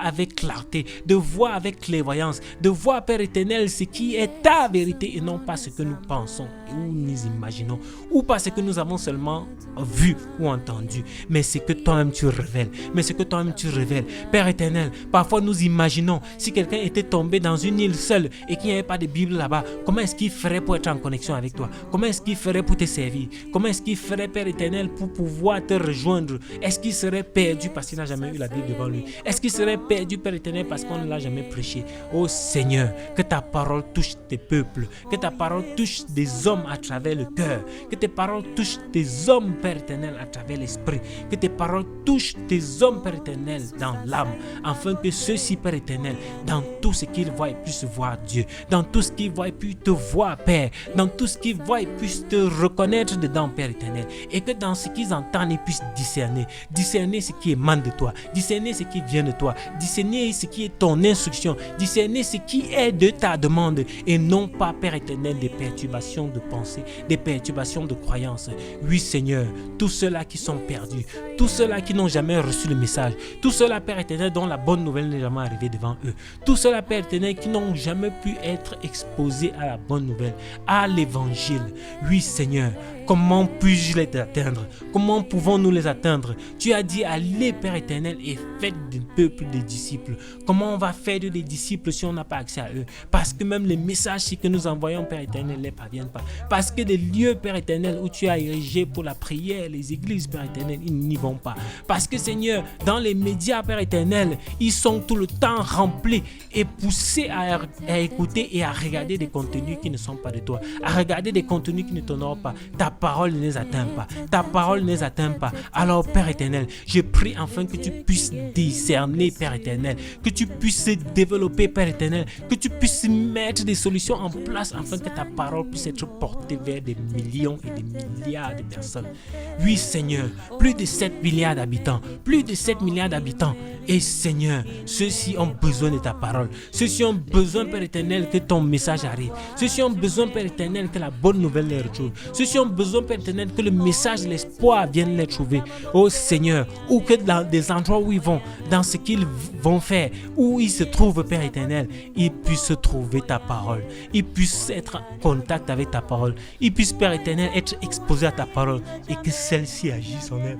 avec clarté, de voir avec clairvoyance, de voir, Père éternel, ce qui est ta vérité et non pas ce que nous pensons ou nous imaginons ou pas ce que nous avons seulement vu ou entendu, mais ce que toi-même tu révèles, Père éternel. Parfois nous imaginons si quelqu'un était tombé dans une île seul et qu'il n'y avait pas de Bible là-bas, comment est-ce qu'il ferait pour être en connexion avec toi? Comment est-ce qu'il ferait pour te servir? Comment est-ce qu'il ferait, Père éternel, pour pouvoir te rejoindre? Est-ce qu'il serait perdu parce qu'il n'a jamais eu la Bible devant lui? Est-ce qu'il serait perdu, Père éternel, parce qu'on ne l'a jamais prêché? Oh Seigneur, que ta parole touche tes peuples, que ta parole touche des hommes à travers le cœur, que tes paroles touchent des hommes, Père éternel, à travers l'esprit, que tes paroles touchent des hommes, Père éternel, dans l'âme, afin que ceux-ci, Père éternel, dans tout ce qu'ils voient, puissent voir Dieu, dans tout ce qu'ils voient, puissent te voir, Père, dans tout ce qu'ils voient, puissent te reconnaître dedans, Père éternel, et que dans ce qu'ils entendent, ils puissent discerner ce qui émane de toi, discerner ce qui vient de toi, discerner ce qui est ton instruction, discerner ce qui est de ta demande, et non pas, Père éternel, des perturbations de pensée, des perturbations de croyance. Oui, Seigneur, tous ceux-là qui sont perdus, tous ceux-là qui n'ont jamais reçu le message, tous ceux-là, Père éternel, dont la bonne nouvelle n'est jamais arrivée devant eux, tous ceux-là, Père éternel, qui n'ont jamais pu être exposés à la bonne nouvelle, à l'évangile. Oui, Seigneur, comment puis-je les atteindre? Comment pouvons-nous les atteindre? Tu as dit, allez, Père éternel, et faites du peuple des disciples. Comment on va faire des disciples si on n'a pas accès à eux? Parce que même les messages que nous envoyons, Père éternel, ne les parviennent pas. Parce que des lieux, Père éternel, où tu as érigé pour la prière, les églises, Père éternel, ils n'y vont pas. Parce que, Seigneur, dans les médias, Père éternel, ils sont tout le temps remplis et poussés à écouter et à regarder des contenus qui ne sont pas de toi, à regarder des contenus qui ne t'honorent pas. Ta parole ne les atteint pas. Ta parole ne les atteint pas. Alors, Père éternel, je prie enfin que tu puisses discerner, Père éternel, que tu puisses développer, Père éternel, que tu puisses mettre des solutions en place afin que ta parole puisse être portée vers des millions et des milliards de personnes. Oui, Seigneur, plus de 7 milliards d'habitants, et Seigneur, ceux-ci ont besoin de ta parole. Ceux-ci ont besoin, Père éternel, que ton message arrive. Ceux-ci ont besoin, Père éternel, que la bonne nouvelle les retrouve. Ceux-ci ont besoin, Père éternel, que le message de l'espoir vienne les trouver. Oh Seigneur, ou que dans des endroits où ils vont, dans ce qu'ils vont faire, où ils se trouvent, Père éternel, ils puissent trouver ta parole. Ils puissent être en contact avec ta parole. Ils puissent, Père éternel, être exposés à ta parole et que celle-ci agisse en eux.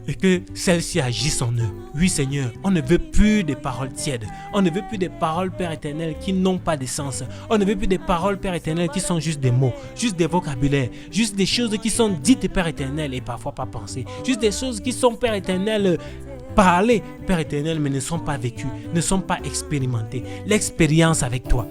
Et que celle-ci agisse en eux. Oui, Seigneur, on ne veut plus des paroles tièdes. On ne veut plus des paroles, Père éternel, qui n'ont pas de sens. On ne veut plus des paroles, Père éternel, qui sont juste des mots, juste des vocabulaires, juste des choses qui sont dites, Père éternel, et parfois pas pensées. Juste des choses qui sont, Père éternel, parler, Père éternel, mais ne sont pas vécus, ne sont pas expérimentés. L'expérience avec toi,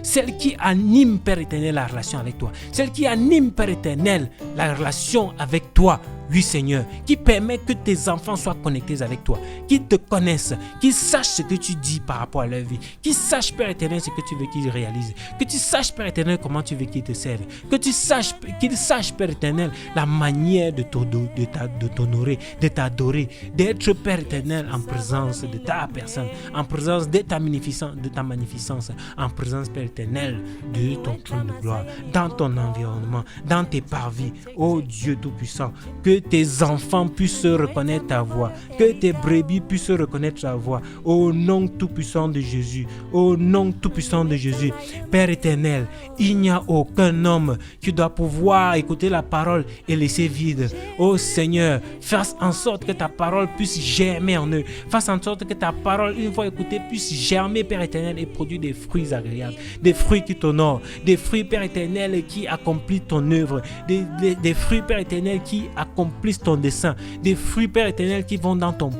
celle qui anime, Père éternel, la relation avec toi, celle qui anime, Père éternel, la relation avec toi. Oui, Seigneur, qui permet que tes enfants soient connectés avec toi, qu'ils te connaissent, qu'ils sachent ce que tu dis par rapport à leur vie, qu'ils sachent, Père éternel, ce que tu veux qu'ils réalisent, que tu saches, Père éternel, comment tu veux qu'ils te servent, que tu saches, qu'ils sachent, Père éternel, la manière de t'honorer, de t'adorer, d'être, Père éternel, en présence de ta personne, en présence de ta magnificence, en présence, Père éternel, de ton trône de gloire, dans ton environnement, dans tes parvis. Oh Dieu Tout-Puissant, que tes enfants puissent reconnaître ta voix, que tes brebis puissent reconnaître ta voix. Au nom tout-puissant de Jésus, au nom tout-puissant de Jésus. Père éternel, il n'y a aucun homme qui doit pouvoir écouter la parole et laisser vide. Oh Seigneur, fais en sorte que ta parole puisse germer en eux. Fais en sorte que ta parole, une fois écoutée, puisse germer, Père éternel, et produire des fruits agréables, des fruits qui t'honorent, des fruits, Père éternel, qui accomplissent ton œuvre, des fruits, Père éternel, qui accomplissent ton dessein, des fruits, Père éternel, qui vont dans ton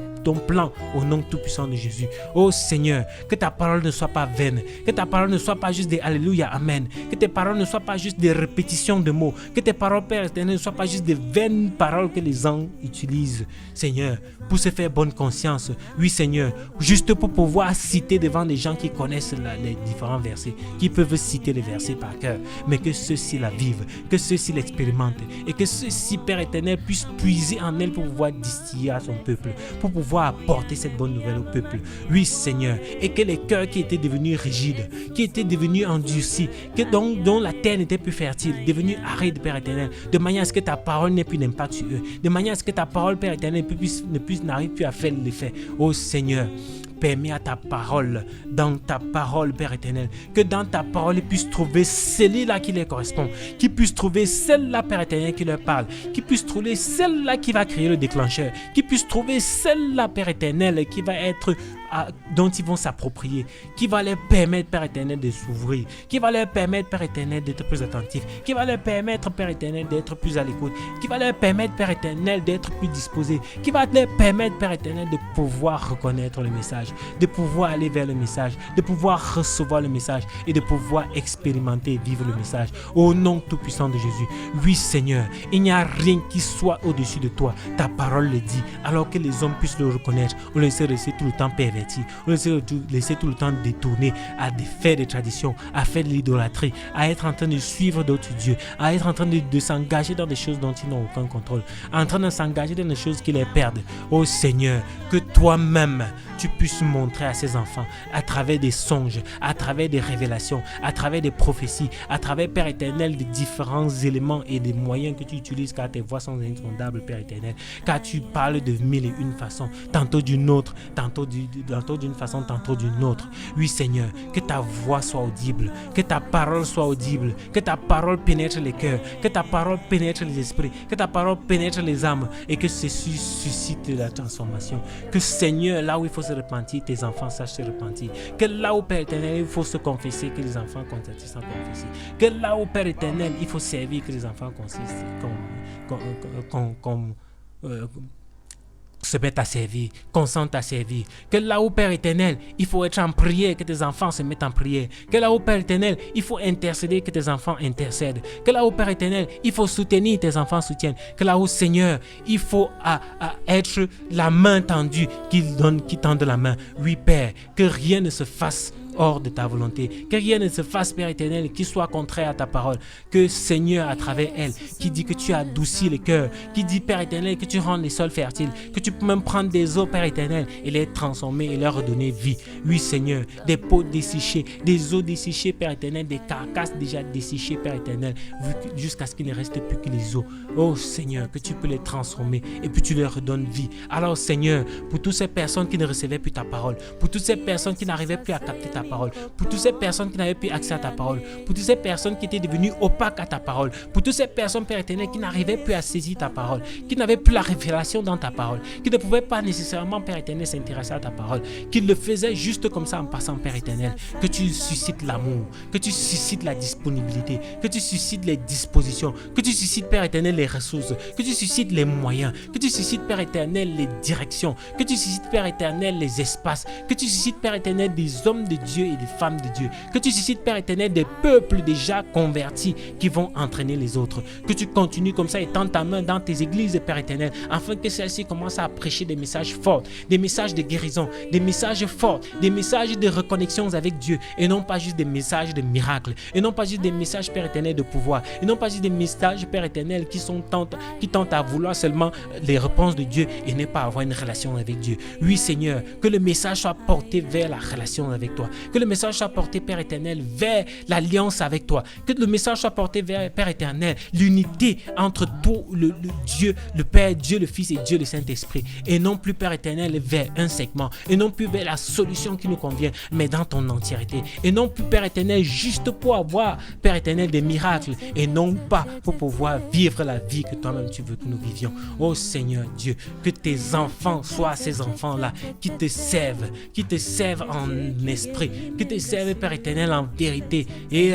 plan au nom tout-puissant de Jésus. Oh Seigneur, que ta parole ne soit pas vaine, que ta parole ne soit pas juste des Alléluia, Amen, que tes paroles ne soient pas juste des répétitions de mots, que tes paroles, Père éternel, ne soient pas juste des vaines paroles que les gens utilisent, Seigneur, pour se faire bonne conscience. Oui Seigneur, juste pour pouvoir citer devant des gens qui connaissent les différents versets, qui peuvent citer les versets par cœur, mais que ceux-ci la vivent, que ceux-ci l'expérimentent, et que ceux-ci, Père éternel, puissent puiser en elle pour pouvoir distiller à son peuple, pour pouvoir apporter cette bonne nouvelle au peuple. Oui Seigneur, et que les cœurs qui étaient devenus rigides, qui étaient devenus endurcis, dont la terre n'était plus fertile, devenus arides, Père éternel, de manière à ce que ta parole n'ait plus d'impact sur eux, de manière à ce que ta parole, Père éternel, n'arrive plus à faire l'effet. Oh Seigneur, permets à ta parole, dans ta parole, Père éternel, que dans ta parole, ils puissent trouver celle-là qui leur correspond, qu'ils puissent trouver celle-là, Père éternel, qui leur parle, qu'ils puissent trouver celle-là qui va créer le déclencheur, qu'ils puissent trouver celle-là, Père éternel, qui va être dont ils vont s'approprier, qui va leur permettre, Père éternel, de s'ouvrir, qui va leur permettre, Père éternel, d'être plus attentif, qui va leur permettre, Père éternel, d'être plus à l'écoute, qui va leur permettre, Père éternel, d'être plus disposé, qui va leur permettre, Père éternel, de pouvoir reconnaître le message, de pouvoir aller vers le message, de pouvoir recevoir le message et de pouvoir expérimenter et vivre le message. Au nom tout-puissant de Jésus. Oui Seigneur, il n'y a rien qui soit au-dessus de toi. Ta parole le dit. Alors que les hommes puissent le reconnaître, on les laisser tout le temps perverti, on les laisser tout le temps détourner à faire des traditions, à faire de l'idolâtrie, à être en train de suivre d'autres dieux, à être en train de s'engager dans des choses dont ils n'ont aucun contrôle, en train de s'engager dans des choses qui les perdent. Oh Seigneur, que toi-même tu puisses montrer à ces enfants à travers des songes, à travers des révélations, à travers des prophéties, à travers, Père éternel, des différents éléments et des moyens que tu utilises, car tes voix sont insondables, Père éternel, car tu parles de mille et une façons, tantôt d'une autre, tantôt d'une façon, tantôt d'une autre. Oui Seigneur, que ta voix soit audible, que ta parole soit audible, que ta parole pénètre les cœurs, que ta parole pénètre les esprits, que ta parole pénètre les âmes et que ceci suscite la transformation. Que Seigneur, là où il faut se repentir, tes enfants sachent se repentir. Que là où, Père éternel, il faut se confesser, que les enfants consentent à confesser. Que là où, Père éternel, il faut servir, que les enfants se mettent à servir, consentent à servir. Que là où, Père éternel, il faut être en prière, que tes enfants se mettent en prière. Que là où, Père éternel, il faut intercéder, que tes enfants intercèdent. Que là où, Père éternel, il faut soutenir, tes enfants soutiennent. Que là où, Seigneur, il faut être la main tendue, qui tende la main. Oui, Père, que rien ne se fasse hors de ta volonté, que rien ne se fasse, Père éternel, qui soit contraire à ta parole. Que Seigneur, à travers elle, qui dit que tu adoucis les cœurs, qui dit, Père éternel, que tu rends les sols fertiles, que tu peux même prendre des eaux, Père éternel, et les transformer et leur redonner vie. Oui Seigneur, des peaux desséchées, des os desséchés, Père éternel, des carcasses déjà desséchées, Père éternel, jusqu'à ce qu'il ne reste plus que les os. Oh Seigneur, que tu peux les transformer et puis tu leur redonnes vie. Alors Seigneur, pour toutes ces personnes qui ne recevaient plus ta parole, pour toutes ces personnes qui n'arrivaient plus à capter ta parole, pour toutes ces personnes qui n'avaient plus accès à ta parole, pour toutes ces personnes qui étaient devenues opaques à ta parole, pour toutes ces personnes, Père éternel, qui n'arrivaient plus à saisir ta parole, qui n'avaient plus la révélation dans ta parole, qui ne pouvaient pas nécessairement, Père éternel, s'intéresser à ta parole, qui le faisaient juste comme ça en passant, Père éternel, que tu suscites l'amour, que tu suscites la disponibilité, que tu suscites les dispositions, que tu suscites, Père éternel, les ressources, que tu suscites les moyens, que tu suscites, Père éternel, les directions, que tu suscites, Père éternel, les espaces, que tu suscites, Père éternel, des hommes de Dieu et des femmes de Dieu, que tu suscites, Père éternel, des peuples déjà convertis qui vont entraîner les autres, que tu continues comme ça et tends ta main dans tes églises, Père éternel, afin que celles-ci commencent à prêcher des messages forts, des messages de guérison, des messages forts, des messages de reconnexion avec Dieu, et non pas juste des messages de miracles, et non pas juste des messages, Père éternel, de pouvoir, et non pas juste des messages, Père éternel, qui tentent à vouloir seulement les réponses de Dieu et ne pas avoir une relation avec Dieu. Oui Seigneur, que le message soit porté vers la relation avec toi, Que le message soit porté, Père éternel, vers l'alliance avec toi. Que le message soit porté vers, Père éternel, l'unité entre toi, le Dieu, le Père, Dieu le Fils et Dieu le Saint-Esprit. Et non plus, Père éternel, vers un segment. Et non plus vers la solution qui nous convient, mais dans ton entièreté. Et non plus, Père éternel, juste pour avoir, Père éternel, des miracles. Et non pas pour pouvoir vivre la vie que toi-même tu veux que nous vivions. Oh Seigneur Dieu, que tes enfants soient ces enfants-là qui te servent en esprit, qui te servent, Père éternel, en vérité. Et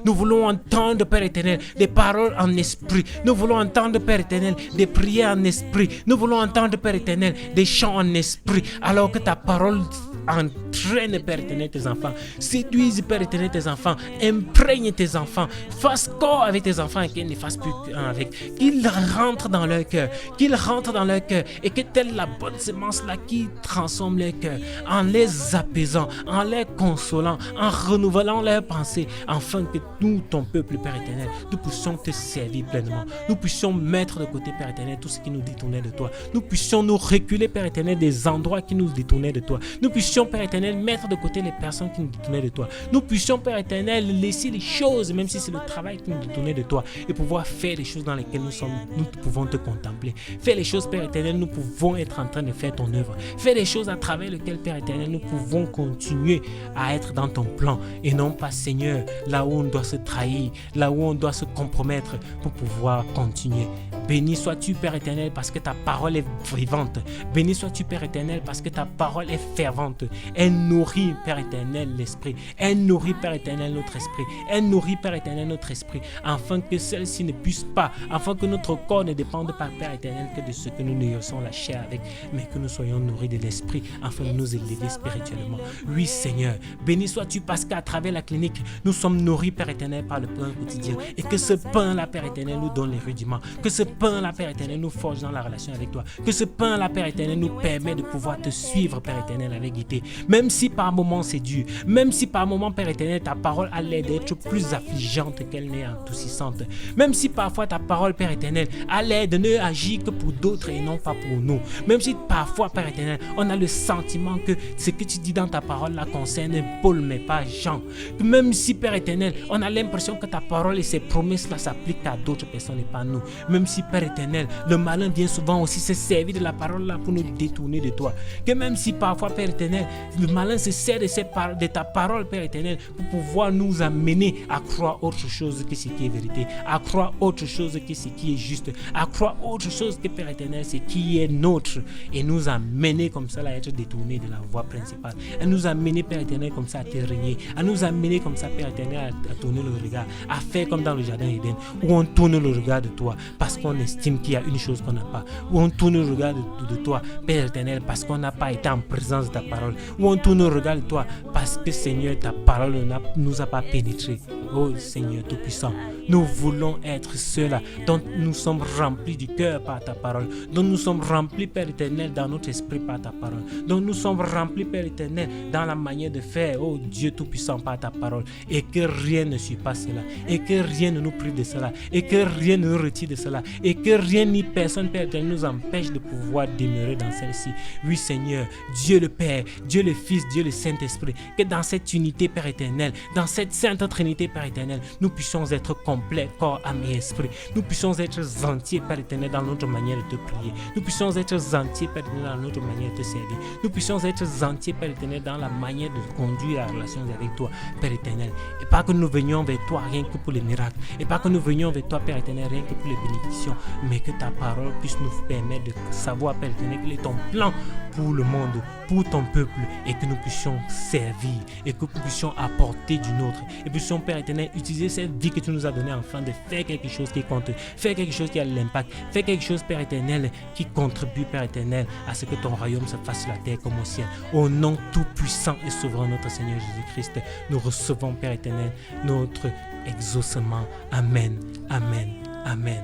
nous voulons entendre, Père éternel, des paroles en esprit. Nous voulons entendre, Père éternel, des prières en esprit. Nous voulons entendre, Père éternel, des chants en esprit. Alors que ta parole entraîne, Père éternel, tes enfants. Séduise, Père éternel, tes enfants. Imprègne tes enfants. Fasse corps avec tes enfants et qu'ils ne fassent plus qu'un avec. Qu'ils rentrent dans leur cœur. Qu'ils rentrent dans leur cœur. Et que telle la bonne semence là qui transforme leur cœur. En les apaisant, en les consolant, en renouvelant leurs pensées. Afin que nous, ton peuple, Père éternel, nous puissions te servir pleinement. Nous puissions mettre de côté, Père éternel, tout ce qui nous détournait de toi. Nous puissions nous reculer, Père éternel, des endroits qui nous détournaient de toi. Nous puissions, Père éternel, mettre de côté les personnes qui nous détournaient de toi. Nous puissions, Père éternel, laisser les choses, même si c'est le travail qui nous détournait de toi, et pouvoir faire les choses dans lesquelles nous pouvons te contempler. Faire les choses, Père éternel, nous pouvons être en train de faire ton œuvre. Faire les choses à travers lesquelles, Père éternel, nous pouvons continuer à être dans ton plan, et non pas, Seigneur, là où on doit se trahir, là où on doit se compromettre pour pouvoir continuer. Béni sois-tu, Père éternel, parce que ta parole est vivante. Béni sois-tu, Père éternel, parce que ta parole est fervente. Elle nourrit, Père éternel, l'esprit. Elle nourrit, Père éternel, notre esprit. Elle nourrit, Père éternel, notre esprit, afin que celle-ci ne puisse pas, afin que notre corps ne dépende pas, Père éternel, que de ce que nous nourrissons la chair avec, mais que nous soyons nourris de l'esprit, afin de nous élever spirituellement. Oui, Seigneur, béni sois-tu, parce qu'à travers la clinique, nous sommes nourris, Père éternel, par le pain quotidien. Et que ce pain-là, Père éternel, nous donne les rudiments. Que ce pain-là, Père éternel, nous forge dans la relation avec toi. Que ce pain-là, Père éternel, nous permet de pouvoir te suivre, Père éternel, avec gaieté. Même si par moments c'est dur, même si par moments, Père éternel, ta parole a l'air d'être plus affligeante qu'elle n'est adoucissante. Même si parfois ta parole, Père éternel, a l'air de ne agir que pour d'autres et non pas pour nous. Même si parfois, Père éternel, on a le sentiment que ce que tu dis dans ta parole là concerne Paul, mais pas Jean. Même si, Père éternel, on a l'impression que ta parole et ses promesses là s'appliquent à d'autres personnes et pas nous. Même si, Père éternel, le malin vient souvent aussi se servir de la parole là pour nous détourner de toi. Que même si parfois, Père éternel, le malin se sert de ta parole, Père éternel, pour pouvoir nous amener à croire autre chose que ce qui est vérité, à croire autre chose que ce qui est juste, à croire autre chose que, Père éternel, ce qui est nôtre, et nous amener comme ça à être détournés de la voie principale, à nous amener, Père éternel, comme ça à te régner, à nous amener comme ça, Père éternel, à tourner le regard, à faire comme dans le jardin Éden, où on tourne le regard de toi parce qu'on estime qu'il y a une chose qu'on n'a pas, où on tourne le regard de toi, Père éternel, parce qu'on n'a pas été en présence de ta parole, où on tourne le regard de toi parce que, Seigneur, ta parole ne nous a pas pénétré. Oh Seigneur Tout-Puissant, nous voulons être ceux-là dont nous sommes remplis du cœur par ta parole, dont nous sommes remplis, Père éternel, dans notre esprit par ta parole, dont nous sommes remplis, Père éternel, dans la manière de faire, oh Dieu Tout-Puissant, par ta parole, et que rien ne suit pas cela, et que rien ne nous prive de cela, et que rien ne nous retire de cela, et que rien ni personne, Père éternel, nous empêche de pouvoir demeurer dans celle-ci. Oui Seigneur, Dieu le Père, Dieu le Fils, Dieu le Saint-Esprit, que dans cette unité, Père éternel, dans cette sainte Trinité, Père éternel, nous puissions être complets, corps, âme et esprit. Nous puissions être entiers, Père éternel, dans notre manière de te prier. Nous puissions être entiers, Père éternel, dans notre manière de te servir. Nous puissions être entiers, Père éternel, dans la manière de conduire la relation avec toi, Père éternel. Et pas que nous venions vers toi rien que pour les miracles. Et pas que nous venions vers toi, Père éternel, rien que pour les bénédictions. Mais que ta parole puisse nous permettre de savoir, Père éternel, quel est ton plan pour le monde, pour ton peuple, et que nous puissions servir, et que nous puissions apporter du nôtre, et puissions, Père éternel, utiliser cette vie que tu nous as donnée afin de faire quelque chose qui compte, faire quelque chose qui a l'impact, faire quelque chose, Père éternel, qui contribue, Père éternel, à ce que ton royaume se fasse sur la terre comme au ciel. Au nom tout puissant et souverain notre Seigneur Jésus-Christ, nous recevons, Père éternel, notre exaucement. Amen, amen, amen.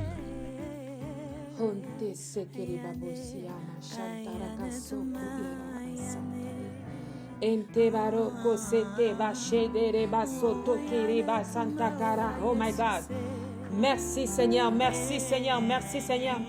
Oh my God. Merci Seigneur, merci Seigneur, merci Seigneur.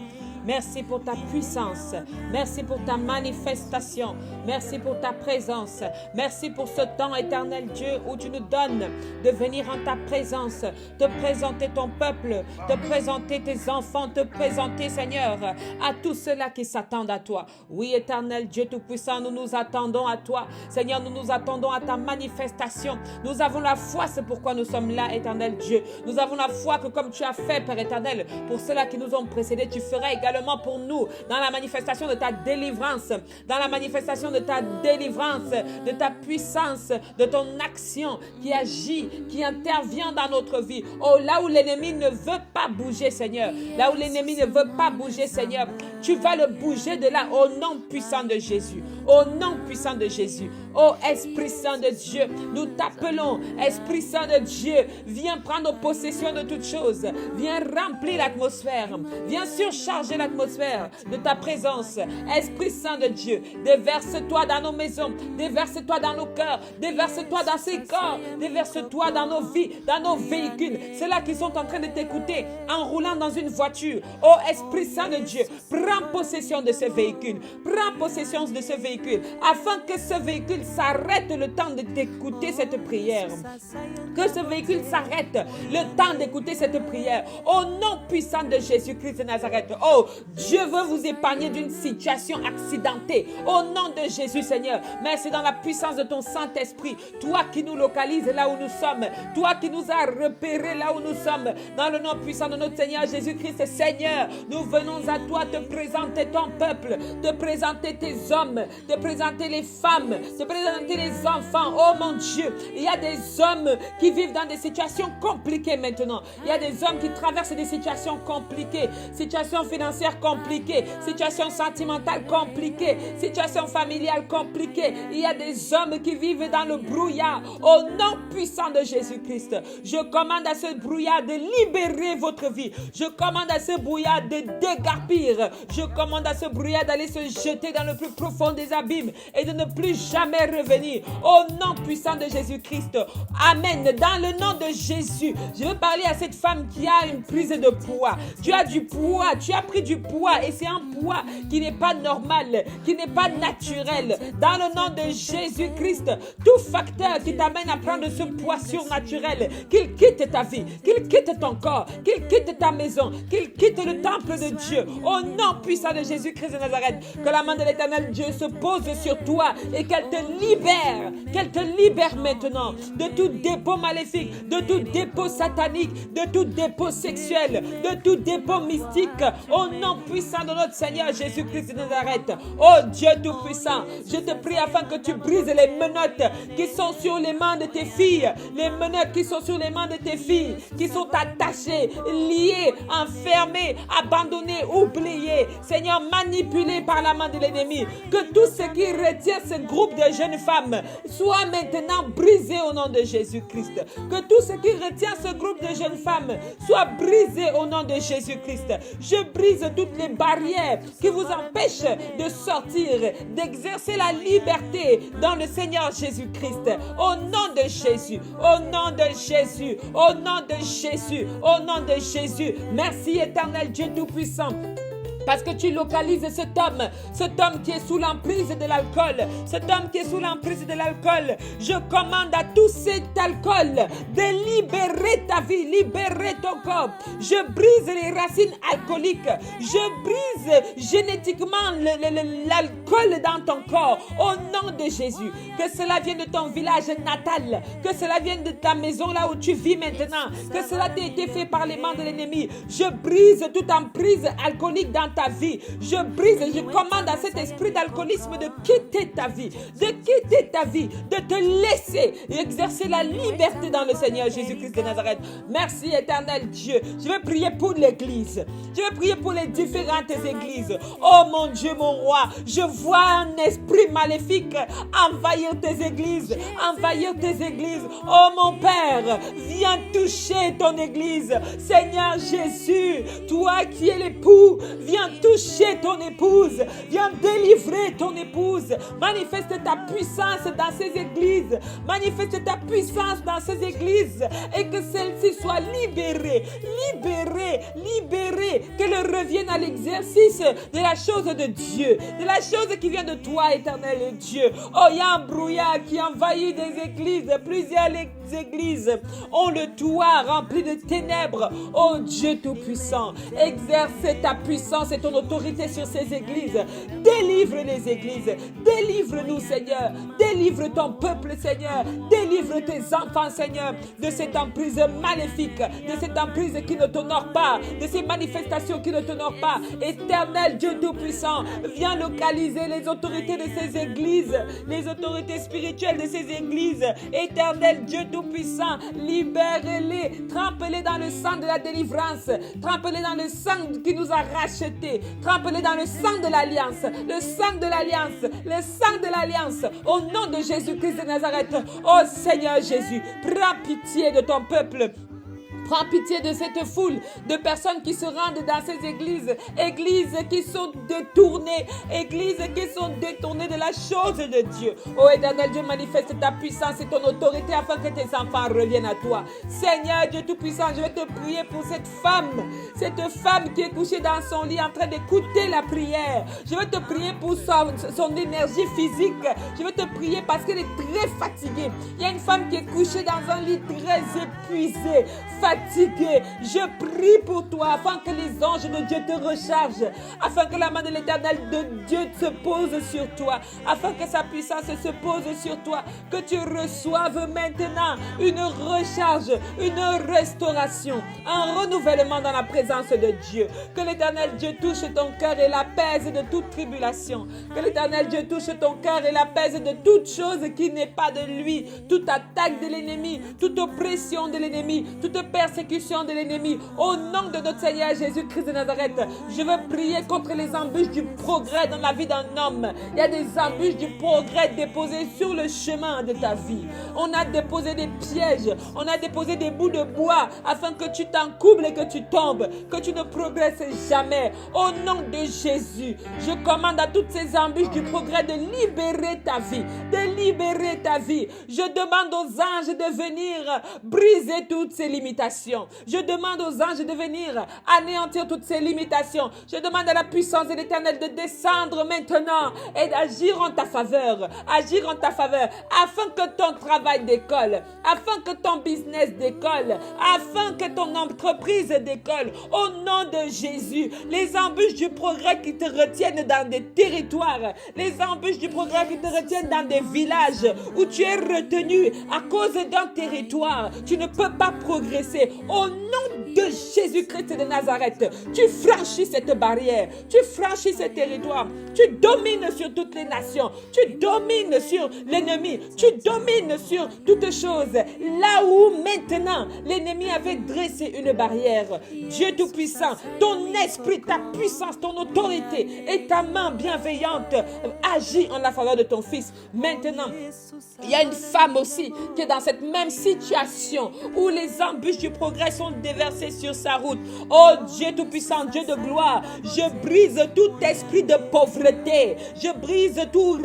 Merci pour ta puissance. Merci pour ta manifestation. Merci pour ta présence. Merci pour ce temps éternel, Dieu, où tu nous donnes de venir en ta présence, te présenter ton peuple, te présenter tes enfants, te présenter, Seigneur, à tous ceux-là qui s'attendent à toi. Oui, éternel Dieu Tout-Puissant, nous nous attendons à toi. Seigneur, nous nous attendons à ta manifestation. Nous avons la foi, c'est pourquoi nous sommes là, éternel Dieu. Nous avons la foi que comme tu as fait, Père éternel, pour ceux-là qui nous ont précédés, tu feras également pour nous dans la manifestation de ta délivrance, dans la manifestation de ta délivrance, de ta puissance, de ton action qui agit, qui intervient dans notre vie. Oh, là où l'ennemi ne veut pas bouger, Seigneur, là où l'ennemi ne veut pas bouger, Seigneur, tu vas le bouger de là au nom puissant de Jésus. Au nom puissant de Jésus. Oh Esprit Saint de Dieu, nous t'appelons. Esprit Saint de Dieu, viens prendre possession de toutes choses. Viens remplir l'atmosphère. Viens surcharger l'atmosphère de ta présence. Esprit Saint de Dieu, déverse-toi dans nos maisons. Déverse-toi dans nos cœurs. Déverse-toi dans ces corps. Déverse-toi dans nos vies, dans nos véhicules. Ceux-là qui sont en train de t'écouter en roulant dans une voiture. Oh Esprit Saint de Dieu, prends possession de ce véhicule. Prends possession de ce véhicule afin que ce véhicule s'arrête le temps de t'écouter cette prière. Que ce véhicule s'arrête le temps d'écouter cette prière. Au nom puissant de Jésus-Christ de Nazareth. Oh, Dieu veut vous épargner d'une situation accidentée. Au nom de Jésus, Seigneur. Mais c'est dans la puissance de ton Saint-Esprit. Toi qui nous localises là où nous sommes. Toi qui nous as repérés là où nous sommes. Dans le nom puissant de notre Seigneur Jésus-Christ, Seigneur, nous venons à toi te présenter ton peuple, te présenter tes hommes, te présenter les femmes, te présenter les enfants. Oh mon Dieu, il y a des hommes qui vivent dans des situations compliquées maintenant. Il y a des hommes qui traversent des situations compliquées, situations financières compliquées, situations sentimentales compliquées, situations familiales compliquées. Il y a des hommes qui vivent dans le brouillard. Au nom puissant de Jésus-Christ, je commande à ce brouillard de libérer votre vie. Je commande à ce brouillard de dégarpir. Je commande à ce brouillard d'aller se jeter dans le plus profond des abîmes et de ne plus jamais revenir. Au nom puissant de Jésus-Christ. Amen. Dans le nom de Jésus, je veux parler à cette femme qui a une prise de poids. Tu as du poids, tu as pris du poids et c'est un poids qui n'est pas normal, qui n'est pas naturel. Dans le nom de Jésus-Christ, tout facteur qui t'amène à prendre ce poids surnaturel, qu'il quitte ta vie, qu'il quitte ton corps, qu'il quitte ta maison, qu'il quitte le temple de Dieu. Au nom puissant de Jésus-Christ de Nazareth, que la main de l'Éternel Dieu se pose sur toi et qu'elle te libère maintenant de tout dépôt maléfique, de tout dépôt satanique, de tout dépôt sexuel, de tout dépôt mystique. Au nom puissant de notre Seigneur Jésus-Christ de Nazareth. Oh Dieu Tout-Puissant, je te prie afin que tu brises les menottes qui sont sur les mains de tes filles, les menottes qui sont sur les mains de tes filles, qui sont attachées, liées, enfermées, abandonnées, oubliées. Seigneur, manipulées par la main de l'ennemi. Que tout ce qui retient ce groupe de jeunes femmes soit maintenant brisé au nom de Jésus-Christ. Que tout ce qui retient ce groupe de jeunes femmes soit brisé au nom de Jésus-Christ. Je brise toutes les barrières qui vous empêchent de sortir, d'exercer la liberté dans le Seigneur Jésus-Christ. Au nom de Jésus, au nom de Jésus, au nom de Jésus, au nom de Jésus. Merci éternel Dieu Tout-Puissant. Parce que tu localises cet homme qui est sous l'emprise de l'alcool, cet homme qui est sous l'emprise de l'alcool. Je commande à tout cet alcool de libérer ta vie, libérer ton corps. Je brise les racines alcooliques. Je brise génétiquement l'alcool dans ton corps. Au nom de Jésus, que cela vienne de ton village natal, que cela vienne de ta maison là où tu vis maintenant, que cela t'ait été fait par les mains de l'ennemi. Je brise toute emprise alcoolique dans ta vie. Je brise, je commande à cet esprit d'alcoolisme de quitter ta vie, de te laisser exercer la liberté dans le Seigneur Jésus-Christ de Nazareth. Merci éternel Dieu. Je vais prier pour l'église. Je vais prier pour les différentes églises. Oh mon Dieu, mon roi, je vois un esprit maléfique envahir tes églises, envahir tes églises. Oh mon Père, viens toucher ton église. Seigneur Jésus, toi qui es l'époux, viens Viens toucher ton épouse. Viens délivrer ton épouse. Manifeste ta puissance dans ces églises. Manifeste ta puissance dans ces églises. Et que celle-ci soit libérée. Libérée. Libérée. Qu'elle revienne à l'exercice de la chose de Dieu. De la chose qui vient de toi, éternel Dieu. Oh, il y a un brouillard qui envahit des églises. Plusieurs églises ont le toit rempli de ténèbres. Oh Dieu Tout-Puissant, exerce ta puissance et ton autorité sur ces églises. Délivre les églises. Délivre-nous, Seigneur. Délivre ton peuple, Seigneur. Délivre tes enfants, Seigneur, de cette emprise maléfique, de cette emprise qui ne t'honore pas, de ces manifestations qui ne t'honorent pas. Éternel Dieu Tout-Puissant, viens localiser les autorités de ces églises, les autorités spirituelles de ces églises. Éternel Dieu Tout-Puissant, libère-les, trempe-les dans le sang de la délivrance, trempe-les dans le sang qui nous a rachetés, trempe-les dans le sang de l'alliance, le sang de l'alliance, le sang de l'alliance, au nom de Jésus-Christ de Nazareth. Oh Seigneur Jésus, prends pitié de ton peuple. Prends pitié de cette foule de personnes qui se rendent dans ces églises, églises qui sont détournées, églises qui sont détournées de la chose de Dieu. Oh éternel Dieu, manifeste ta puissance et ton autorité afin que tes enfants reviennent à toi. Seigneur Dieu Tout-Puissant, je vais te prier pour cette femme qui est couchée dans son lit en train d'écouter la prière. Je vais te prier pour son énergie physique. Je vais te prier parce qu'elle est très fatiguée. Il y a une femme qui est couchée dans un lit très épuisée, fatiguée. Je prie pour toi afin que les anges de Dieu te rechargent, afin que la main de l'Éternel de Dieu se pose sur toi, afin que sa puissance se pose sur toi, que tu reçoives maintenant une recharge, une restauration, un renouvellement dans la présence de Dieu. Que l'Éternel Dieu touche ton cœur et l'apaise de toute tribulation. Que l'Éternel Dieu touche ton cœur et l'apaise de toute chose qui n'est pas de lui, toute attaque de l'ennemi, toute oppression de l'ennemi, toute persécution de l'ennemi. Au nom de notre Seigneur Jésus-Christ de Nazareth, je veux prier contre les embûches du progrès dans la vie d'un homme. Il y a des embûches du progrès déposées sur le chemin de ta vie. On a déposé des pièges, on a déposé des bouts de bois afin que tu t'encoubles et que tu tombes, que tu ne progresses jamais. Au nom de Jésus, je commande à toutes ces embûches du progrès de libérer ta vie, de libérer ta vie. Je demande aux anges de venir briser toutes ces limitations. Je demande aux anges de venir anéantir toutes ces limitations. Je demande à la puissance de l'Éternel de descendre maintenant et d'agir en ta faveur. Agir en ta faveur afin que ton travail décolle, afin que ton business décolle, afin que ton entreprise décolle. Au nom de Jésus, les embûches du progrès qui te retiennent dans des territoires, les embûches du progrès qui te retiennent dans des villages où tu es retenu à cause d'un territoire, tu ne peux pas progresser. Au nom de Jésus-Christ de Nazareth, tu franchis cette barrière, tu franchis ce territoire, tu domines sur toutes les nations, tu domines sur l'ennemi, tu domines sur toutes choses. Là où maintenant l'ennemi avait dressé une barrière, Dieu Tout-Puissant, ton esprit, ta puissance, ton autorité et ta main bienveillante agit en la faveur de ton fils. Maintenant, il y a une femme aussi qui est dans cette même situation où les embûches du progrès sont déversées sur sa route. Oh Dieu Tout-Puissant, Dieu de gloire, je brise tout esprit de pauvreté, je brise tout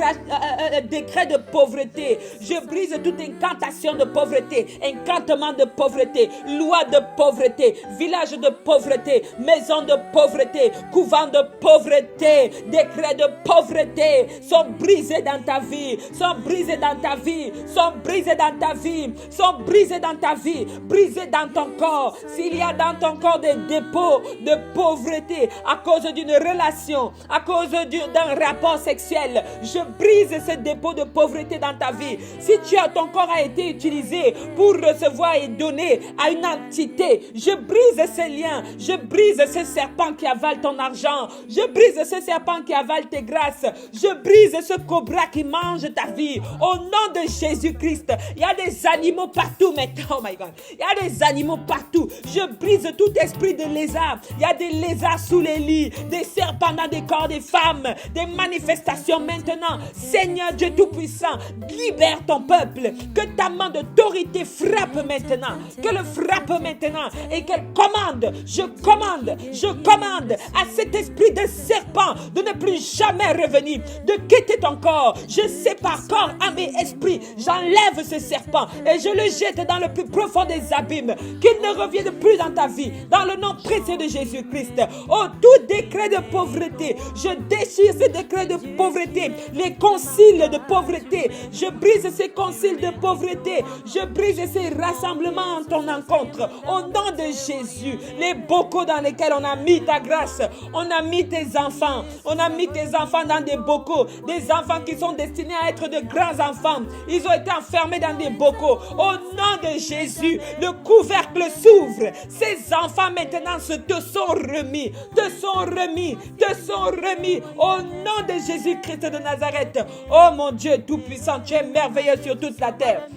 décret de pauvreté, je brise toute incantation de pauvreté, incantement de pauvreté, loi de pauvreté, village de pauvreté, maison de pauvreté, couvent de pauvreté, décrets de pauvreté sont brisés dans ta vie, sont brisés dans ta vie, sont brisés dans ta vie, sont brisés dans ta vie, brisés dans ton corps. S'il y a dans ton corps des dépôts de pauvreté à cause d'une relation, à cause d'un rapport sexuel, je brise ce dépôt de pauvreté dans ta vie. Si ton corps a été utilisé pour recevoir et donner à une entité, je brise ces liens, je brise ce serpent qui avale ton argent, je brise ce serpent qui avale tes grâces, je brise ce cobra qui mange ta vie. Au nom de Jésus-Christ, il y a des animaux partout maintenant, oh my God, il y a des animaux partout. Je brise tout esprit de lézard. Il y a des lézards sous les lits, des serpents dans des corps des femmes, des manifestations maintenant. Seigneur Dieu Tout-Puissant, libère ton peuple. Que ta main d'autorité frappe maintenant. Qu'elle frappe maintenant et qu'elle commande. Je commande à cet esprit de serpent de ne plus jamais revenir, de quitter ton corps. Je sépare corps, âme et esprit. J'enlève ce serpent et je le jette dans le plus profond des abîmes. Qu'il ne revienne plus dans ta vie. Dans le nom précieux de Jésus-Christ. Oh, tout décret de pauvreté, je déchire ces décrets de pauvreté, les conciles de pauvreté. Je brise ces conciles de pauvreté. Je brise ces rassemblements en ton encontre. Au nom de Jésus, les bocaux dans lesquels on a mis ta grâce, on a mis tes enfants. On a mis tes enfants dans des bocaux. Des enfants qui sont destinés à être de grands enfants. Ils ont été enfermés dans des bocaux. Au nom de Jésus, le couvercle s'ouvre. Ces enfants maintenant te sont remis. Te sont remis. Te sont remis. Au nom de Jésus-Christ de Nazareth. Oh mon Dieu Tout-Puissant, tu es merveilleux sur toute la terre.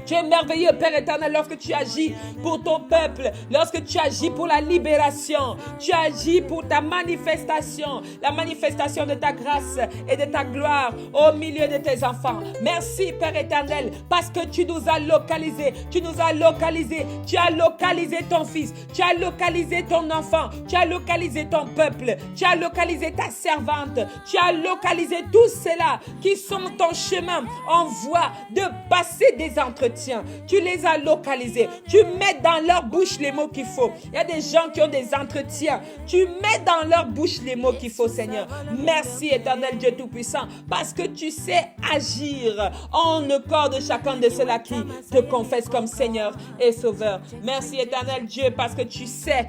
Tu es merveilleux, Père éternel, lorsque tu agis pour ton peuple, lorsque tu agis pour la libération, tu agis pour ta manifestation, la manifestation de ta grâce et de ta gloire au milieu de tes enfants. Merci, Père éternel, parce que tu nous as localisés, tu as localisé ton fils, tu as localisé ton enfant, tu as localisé ton peuple, tu as localisé ta servante, tu as localisé tous ceux-là qui sont ton chemin en voie de passer des entretiens. Tu les as localisés. Tu mets dans leur bouche les mots qu'il faut. Il y a des gens qui ont des entretiens. Tu mets dans leur bouche les mots qu'il faut, Seigneur. Merci, éternel Dieu Tout-Puissant, parce que tu sais agir en le corps de chacun de ceux-là qui te confessent comme Seigneur et Sauveur. Merci, éternel Dieu, parce que tu sais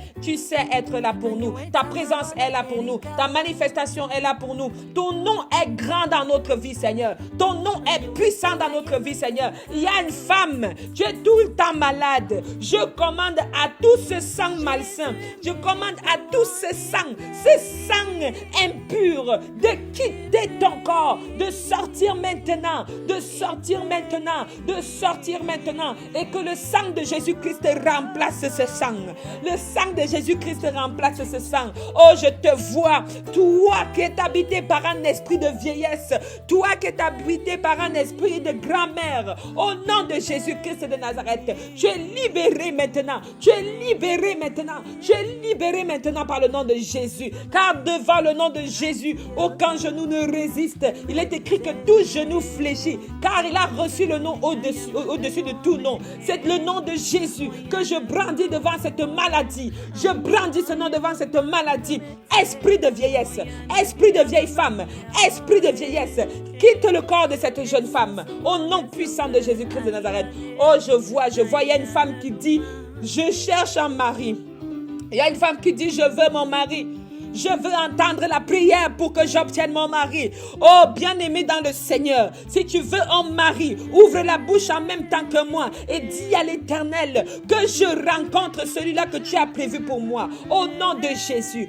être là pour nous. Ta présence est là pour nous. Ta manifestation est là pour nous. Ton nom est grand dans notre vie, Seigneur. Ton nom est puissant dans notre vie, Seigneur. Il y a une femme, tu es tout le temps malade. Je commande à tout ce sang malsain, je commande à tout ce sang impur de quitter ton corps, de sortir maintenant, et que le sang de Jésus-Christ remplace ce sang. Le sang de Jésus-Christ remplace ce sang. Oh, je te vois, toi qui es habité par un esprit de vieillesse, toi qui es habité par un esprit de grand-mère, au nom de Jésus-Christ de Nazareth, tu es libéré maintenant. Tu es libéré maintenant par le nom de Jésus. Car devant le nom de Jésus, aucun genou ne résiste. Il est écrit que tout genou fléchit, car il a reçu le nom au-dessus de tout nom. C'est le nom de Jésus que je brandis devant cette maladie. Je brandis ce nom devant cette maladie. Esprit de vieillesse, esprit de vieille femme, esprit de vieillesse, quitte le corps de cette jeune femme au nom puissant de Jésus-Christ de Nazareth. Oh, je vois, il y a une femme qui dit, je cherche un mari. Il y a une femme qui dit, je veux mon mari. Je veux entendre la prière pour que j'obtienne mon mari. Oh, bien-aimé dans le Seigneur, si tu veux un mari, ouvre la bouche en même temps que moi et dis à l'Éternel que je rencontre celui-là que tu as prévu pour moi. Au nom de Jésus,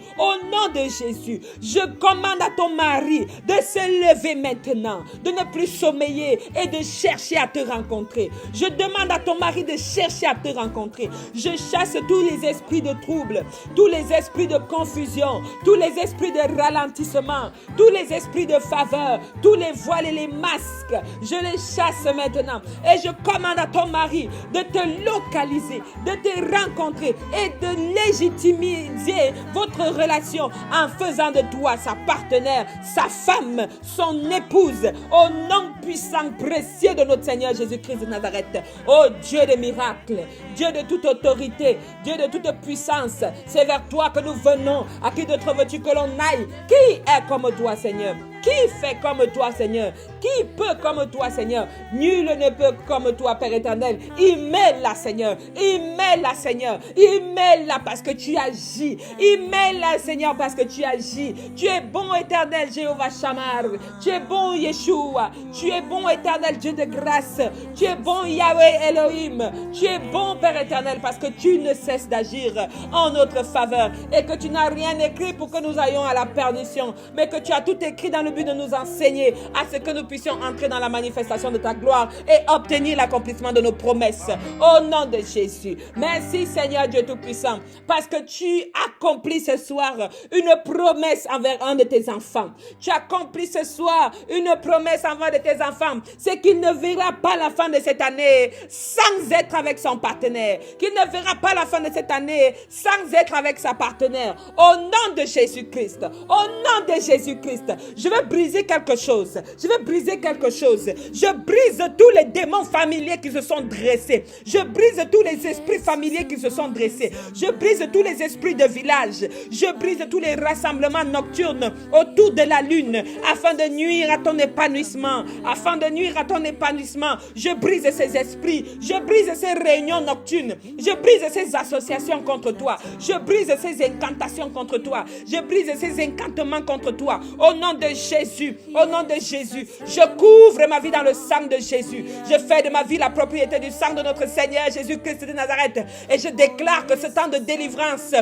je commande à ton mari de se lever maintenant, de ne plus sommeiller et de chercher à te rencontrer. Je demande à ton mari de chercher à te rencontrer. Je chasse tous les esprits de trouble, tous les esprits de confusion, tous les esprits de ralentissement, tous les esprits de faveur, tous les voiles et les masques, je les chasse maintenant. Et je commande à ton mari de te localiser, de te rencontrer et de légitimiser votre relation en faisant de toi sa partenaire, sa femme, son épouse, au nom puissant, précieux de notre Seigneur Jésus-Christ de Nazareth. Oh Dieu de miracles, Dieu de toute autorité, Dieu de toute puissance, c'est vers toi que nous venons. À qui d'autre veux-tu que l'on aille? Qui est comme toi, Seigneur? Qui fait comme toi, Seigneur? Qui peut comme toi, Seigneur? Nul ne peut comme toi, Père éternel. Immets-la, Seigneur. Immets-la, Seigneur. Immets-la parce que tu agis. Immets-la, Seigneur, parce que tu agis. Tu es bon, éternel Jéhovah Shammar. Tu es bon, Yeshua. Tu es bon, éternel Dieu de grâce. Tu es bon, Yahweh Elohim. Tu es bon, Père éternel, parce que tu ne cesses d'agir en notre faveur et que tu n'as rien écrit pour que nous ayons à la perdition, mais que tu as tout écrit dans le but de nous enseigner à ce que nous puissions entrer dans la manifestation de ta gloire et obtenir l'accomplissement de nos promesses. Au nom de Jésus. Merci Seigneur Dieu Tout-Puissant, parce que tu accomplis ce soir une promesse envers un de tes enfants. Tu accomplis ce soir une promesse envers de tes enfants. C'est qu'il ne verra pas la fin de cette année sans être avec son partenaire. Qu'il ne verra pas la fin de cette année sans être avec sa partenaire. Au nom de Jésus-Christ. Au nom de Jésus-Christ. Je veux briser quelque chose. Je veux briser quelque chose. Je brise tous les démons familiers qui se sont dressés. Je brise tous les esprits familiers qui se sont dressés. Je brise tous les esprits de village. Je brise tous les rassemblements nocturnes autour de la lune afin de nuire à ton épanouissement. Afin de nuire à ton épanouissement. Je brise ces esprits. Je brise ces réunions nocturnes. Je brise ces associations contre toi. Je brise ces incantations contre toi. Je brise ces incantements contre toi. Au nom de Jésus. Au nom de Jésus. Je couvre ma vie dans le sang de Jésus. Je fais de ma vie la propriété du sang de notre Seigneur Jésus-Christ de Nazareth. Et je déclare que ce temps de délivrance,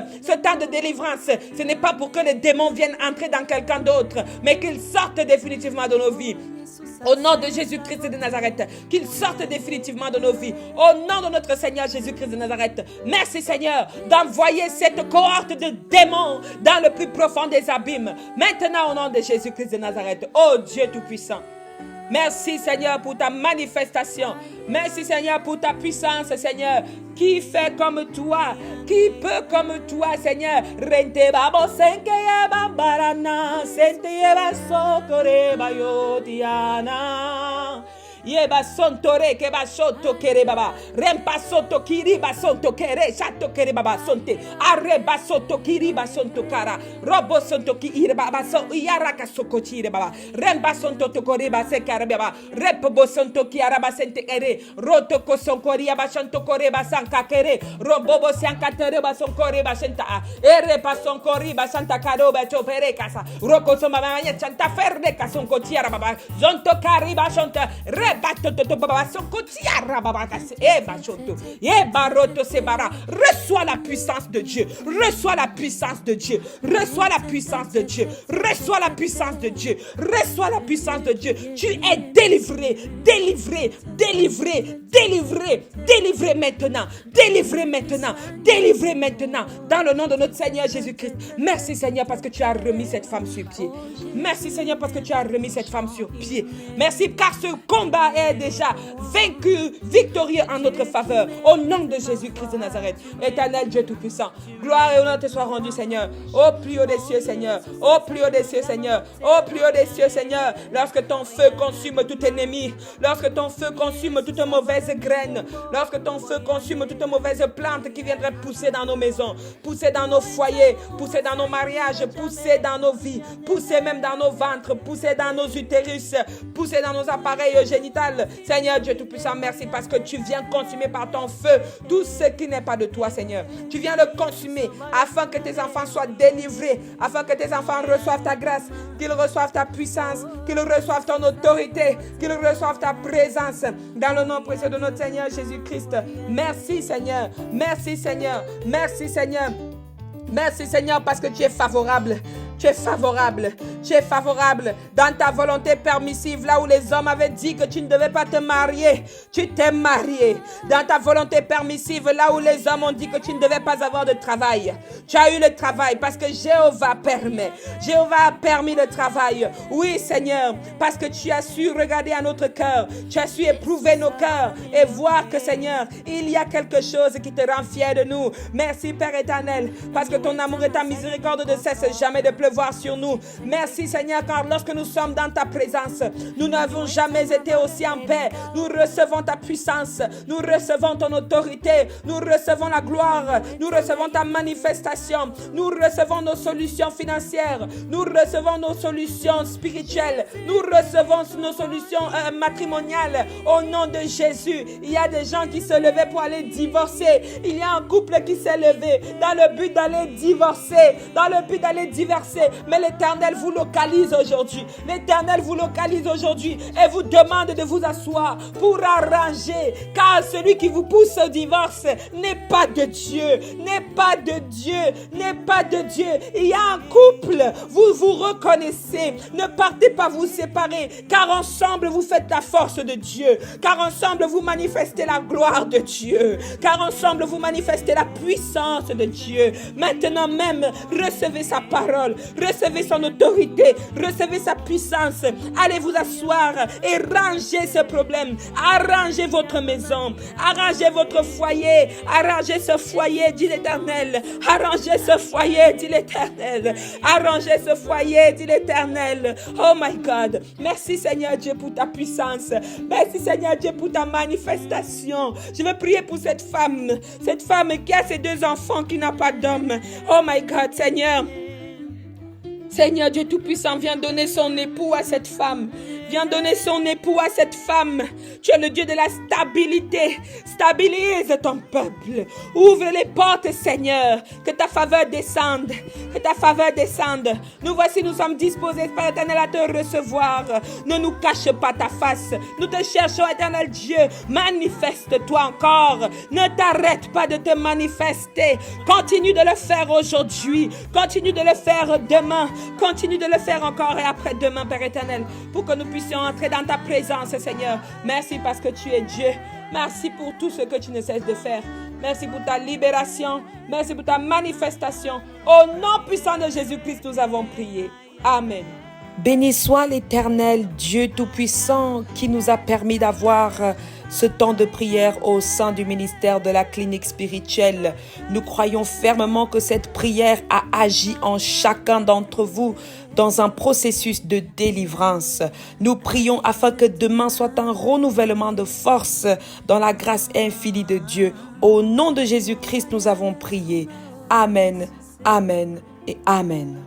ce n'est pas pour que les démons viennent entrer dans quelqu'un d'autre, mais qu'ils sortent définitivement de nos vies. Au nom de Jésus-Christ de Nazareth, qu'ils sortent définitivement de nos vies. Au nom de notre Seigneur Jésus-Christ de Nazareth. Merci Seigneur d'envoyer cette cohorte de démons dans le plus profond des abîmes. Maintenant au nom de Jésus-Christ de Nazareth. Oh Dieu Tout-Puissant. Merci Seigneur pour ta manifestation. Merci Seigneur pour ta puissance Seigneur. Qui fait comme toi? Qui peut comme toi Seigneur? Rente babo senke yeba barana, sente yeba sokore bayotiana. Yeba sontore ke ba soto kere baba rempa soto kiri ba sonto kere chato kere baba sonte areba soto kiri ba sonto kara robo sonto ki ire baba so yara ka sokotire baba remba sonto to kore ba se kare baba repo bo sonto ki araba sente ere roto ko sonkori ba sonto kore ba sanka kere robo bo sanka tere ba sonkore ba senta ere pa sonkori ba santa karo ba chopere kasa roko so mama nya chanta ferde ka sonkoti ara baba zonto kari ba sonta reçois la puissance de Dieu. Reçois la puissance de Dieu. Reçois la puissance de Dieu. Reçois la puissance de Dieu. Reçois la puissance de Dieu. Tu es délivré, délivré, délivré, délivré, délivré maintenant. Délivré maintenant. Délivré maintenant. Dans le nom de notre Seigneur Jésus-Christ. Merci Seigneur parce que tu as remis cette femme sur pied. Merci Seigneur parce que tu as remis cette femme sur pied. Merci car ce combat est déjà vaincu, victorieux en notre faveur. Au nom de Jésus-Christ de Nazareth. Éternel Dieu Tout-Puissant. Gloire et honneur te soit rendu, Seigneur. Au plus haut des cieux, Seigneur. Au plus haut des cieux, Seigneur. Au plus haut des cieux, Seigneur. Lorsque ton feu consume tout ennemi. Lorsque ton feu consume toute mauvaise graine. Lorsque ton feu consume toute mauvaise plante qui viendrait pousser dans nos maisons. Pousser dans nos foyers. Pousser dans nos mariages. Pousser dans nos vies. Pousser même dans nos ventres. Pousser dans nos utérus. Pousser dans nos appareils génitaux. Seigneur Dieu Tout-Puissant, merci parce que tu viens consumer par ton feu tout ce qui n'est pas de toi, Seigneur. Tu viens le consumer afin que tes enfants soient délivrés, afin que tes enfants reçoivent ta grâce, qu'ils reçoivent ta puissance, qu'ils reçoivent ton autorité, qu'ils reçoivent ta présence. Dans le nom précieux de notre Seigneur Jésus-Christ. Merci Seigneur, merci Seigneur, merci Seigneur. Merci Seigneur parce que tu es favorable. Tu es favorable. Tu es favorable dans ta volonté permissive. Là où les hommes avaient dit que tu ne devais pas te marier, tu t'es marié. Dans ta volonté permissive, là où les hommes ont dit que tu ne devais pas avoir de travail, tu as eu le travail parce que Jéhovah permet. Jéhovah a permis le travail. Oui Seigneur, parce que tu as su regarder à notre cœur. Tu as su éprouver nos cœurs et voir que Seigneur, il y a quelque chose qui te rend fier de nous. Merci Père éternel, parce que ton amour et ta miséricorde ne cessent jamais de pleuvoir sur nous. Merci Seigneur, car lorsque nous sommes dans ta présence, nous n'avons jamais été aussi en paix. Nous recevons ta puissance, nous recevons ton autorité, nous recevons la gloire, nous recevons ta manifestation, nous recevons nos solutions financières, nous recevons nos solutions spirituelles, nous recevons nos solutions matrimoniales. Au nom de Jésus, il y a des gens qui se levaient pour aller divorcer. Il y a un couple qui s'est levé dans le but d'aller divorcer, dans le but d'aller divorcer. Mais l'Éternel vous localise aujourd'hui. L'Éternel vous localise aujourd'hui et vous demande de vous asseoir pour arranger. Car celui qui vous pousse au divorce n'est pas de Dieu. N'est pas de Dieu. n'est pas de Dieu. Il y a un couple, vous vous reconnaissez. Ne partez pas vous séparer, car ensemble vous faites la force de Dieu, car ensemble vous manifestez la gloire de Dieu, car ensemble vous manifestez la puissance de Dieu. Maintenant même, recevez sa parole, recevez son autorité, recevez sa puissance. Allez vous asseoir et rangez ce problème. Arrangez votre maison, arrangez votre foyer, arrangez ce foyer, dit l'Éternel. Arrangez ce foyer, dit l'Éternel. Arrangez ce foyer, dit l'Éternel. Oh my God. Merci Seigneur Dieu pour ta puissance. Merci Seigneur Dieu pour ta manifestation. Je veux prier pour cette femme qui a ses 2 enfants, qui n'a pas d'homme. Oh my God, Seigneur. Seigneur Dieu Tout-Puissant, viens donner son époux à cette femme. Viens donner son époux à cette femme. Tu es le Dieu de la stabilité. Stabilise ton peuple. Ouvre les portes, Seigneur. Que ta faveur descende. Que ta faveur descende. Nous voici, nous sommes disposés, Père éternel, à te recevoir. Ne nous cache pas ta face. Nous te cherchons, éternel Dieu. Manifeste-toi encore. Ne t'arrête pas de te manifester. Continue de le faire aujourd'hui. Continue de le faire demain. Continue de le faire encore et après-demain, Père éternel, pour que nous puissions entrer dans ta présence, Seigneur. Merci parce que tu es Dieu. Merci pour tout ce que tu ne cesses de faire. Merci pour ta libération. Merci pour ta manifestation. Au nom puissant de Jésus-Christ, nous avons prié. Amen. Béni soit l'Éternel, Dieu Tout-Puissant, qui nous a permis d'avoir ce temps de prière au sein du ministère de la clinique spirituelle. Nous croyons fermement que cette prière a agi en chacun d'entre vous dans un processus de délivrance. Nous prions afin que demain soit un renouvellement de force dans la grâce infinie de Dieu. Au nom de Jésus-Christ, nous avons prié. Amen, amen et amen.